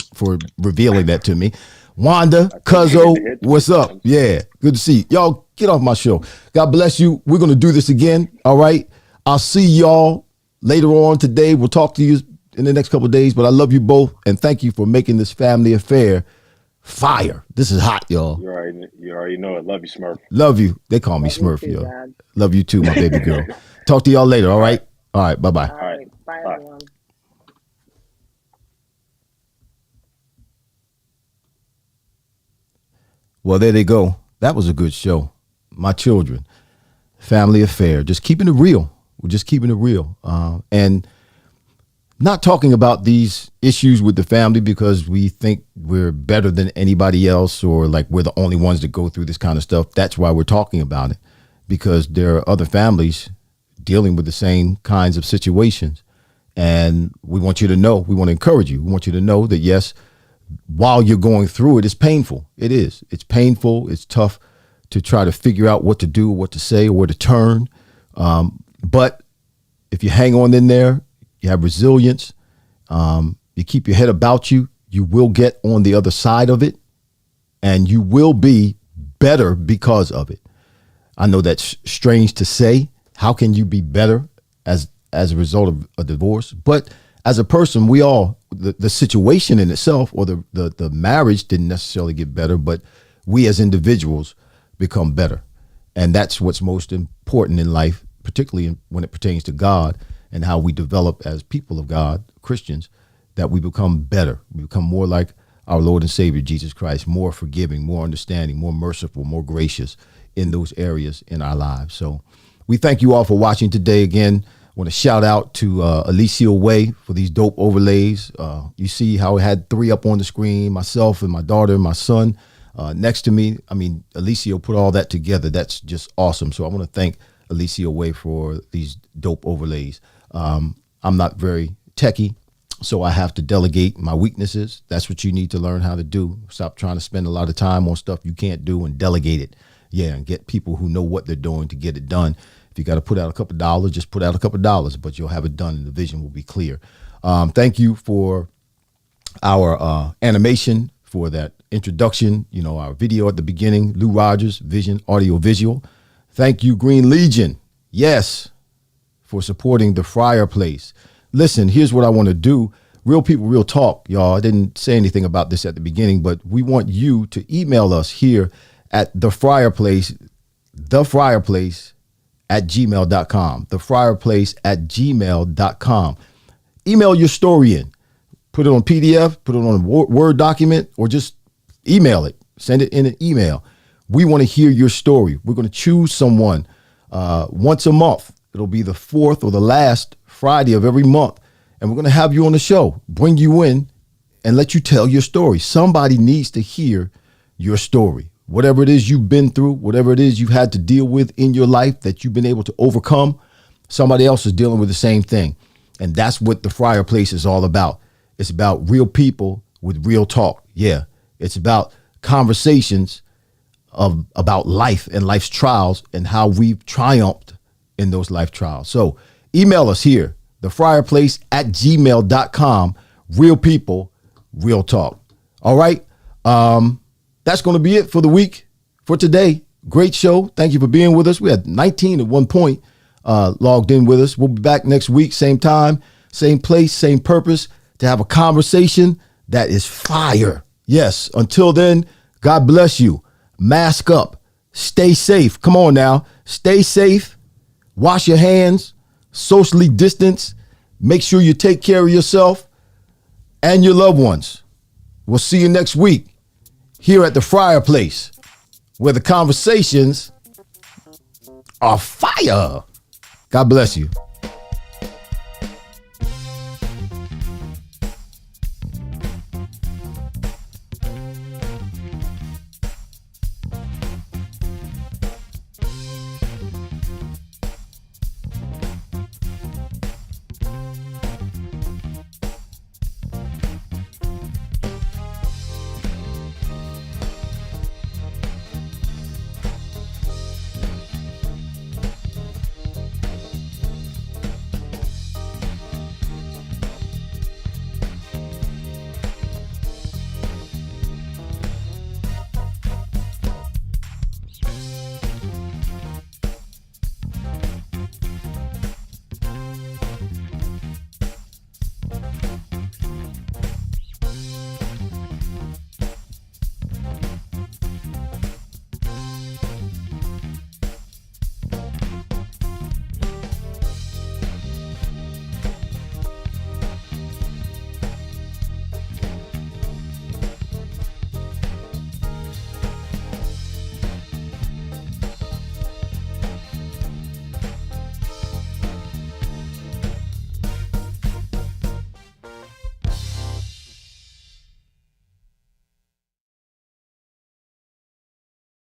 revealing that to me. Wanda, Cuzzo, what's up? Yeah, good to see you. Y'all, get off my show. God bless you. We're going to do this again, all right? I'll see y'all later on today. We'll talk to you in the next couple of days, but I love you both, and thank you for making this family affair fire. This is hot, y'all. You already know it. Love you, Smurf. Love you. They call me Smurf, yo. Love you too, my baby girl. Talk to y'all later, all right? All right, bye-bye. All right, bye, everyone. Well, there they go. That was a good show. My children, family affair, just keeping it real. We're just keeping it real. And not talking about these issues with the family because we think we're better than anybody else or like we're the only ones that go through this kind of stuff. That's why we're talking about it, because there are other families dealing with the same kinds of situations. And we want you to know, we want to encourage you. We want you to know that, yes, while you're going through it, it's painful. It is. It's painful. It's tough to try to figure out what to do, what to say, or where to turn. But if you hang on in there, you have resilience, you keep your head about you, you will get on the other side of it, and you will be better because of it. I know that's strange to say. How can you be better as a result of a divorce? But as a person, we all, the situation in itself or the marriage didn't necessarily get better, but we as individuals become better. And that's what's most important in life, particularly when it pertains to God and how we develop as people of God, Christians, that we become better. We become more like our Lord and Savior, Jesus Christ, more forgiving, more understanding, more merciful, more gracious in those areas in our lives. So We thank you all for watching today. Again, I want to shout out to Alicia Way for these dope overlays. You see how it had 3 up on the screen, myself and my daughter and my son next to me. I mean, Alicia put all that together. That's just awesome. So I want to thank Alicia Way for these dope overlays. I'm not very techie, so I have to delegate my weaknesses. That's what you need to learn how to do. Stop trying to spend a lot of time on stuff you can't do and delegate it. Yeah, and get people who know what they're doing to get it done. If you got to put out a couple dollars, just put out a couple dollars, but you'll have it done and the vision will be clear. Thank you for our animation, for that introduction, our video at the beginning, Lou Rogers, Vision, Audio Visual. Thank you, Green Legion. Yes, for supporting the Friar Place. Listen, here's what I want to do. Real people, real talk, y'all. I didn't say anything about this at the beginning, but we want you to email us here at the Friar Place @gmail.com. thefriarplace@gmail.com. Email your story in. Put it on PDF, put it on a Word document, or just email it. Send it in an email. We want to hear your story. We're going to choose someone once a month. It'll be the 4th or the last Friday of every month. And we're going to have you on the show, bring you in and let you tell your story. Somebody needs to hear your story. Whatever it is you've been through, whatever it is you've had to deal with in your life that you've been able to overcome, somebody else is dealing with the same thing. And that's what the Friar Place is all about. It's about real people with real talk. Yeah, it's about conversations about life and life's trials and how we've triumphed in those life trials. So email us here, thefriarplace@gmail.com. Real people, real talk. All right. That's going to be it for the week, for today. Great show. Thank you for being with us. We had 19 at one point logged in with us. We'll be back next week, same time, same place, same purpose, to have a conversation that is fire. Yes. Until then, God bless you. Mask up. Stay safe. Come on now. Stay safe. Wash your hands. Socially distance. Make sure you take care of yourself and your loved ones. We'll see you next week here at the Friar Place, where the conversations are fire. God bless you.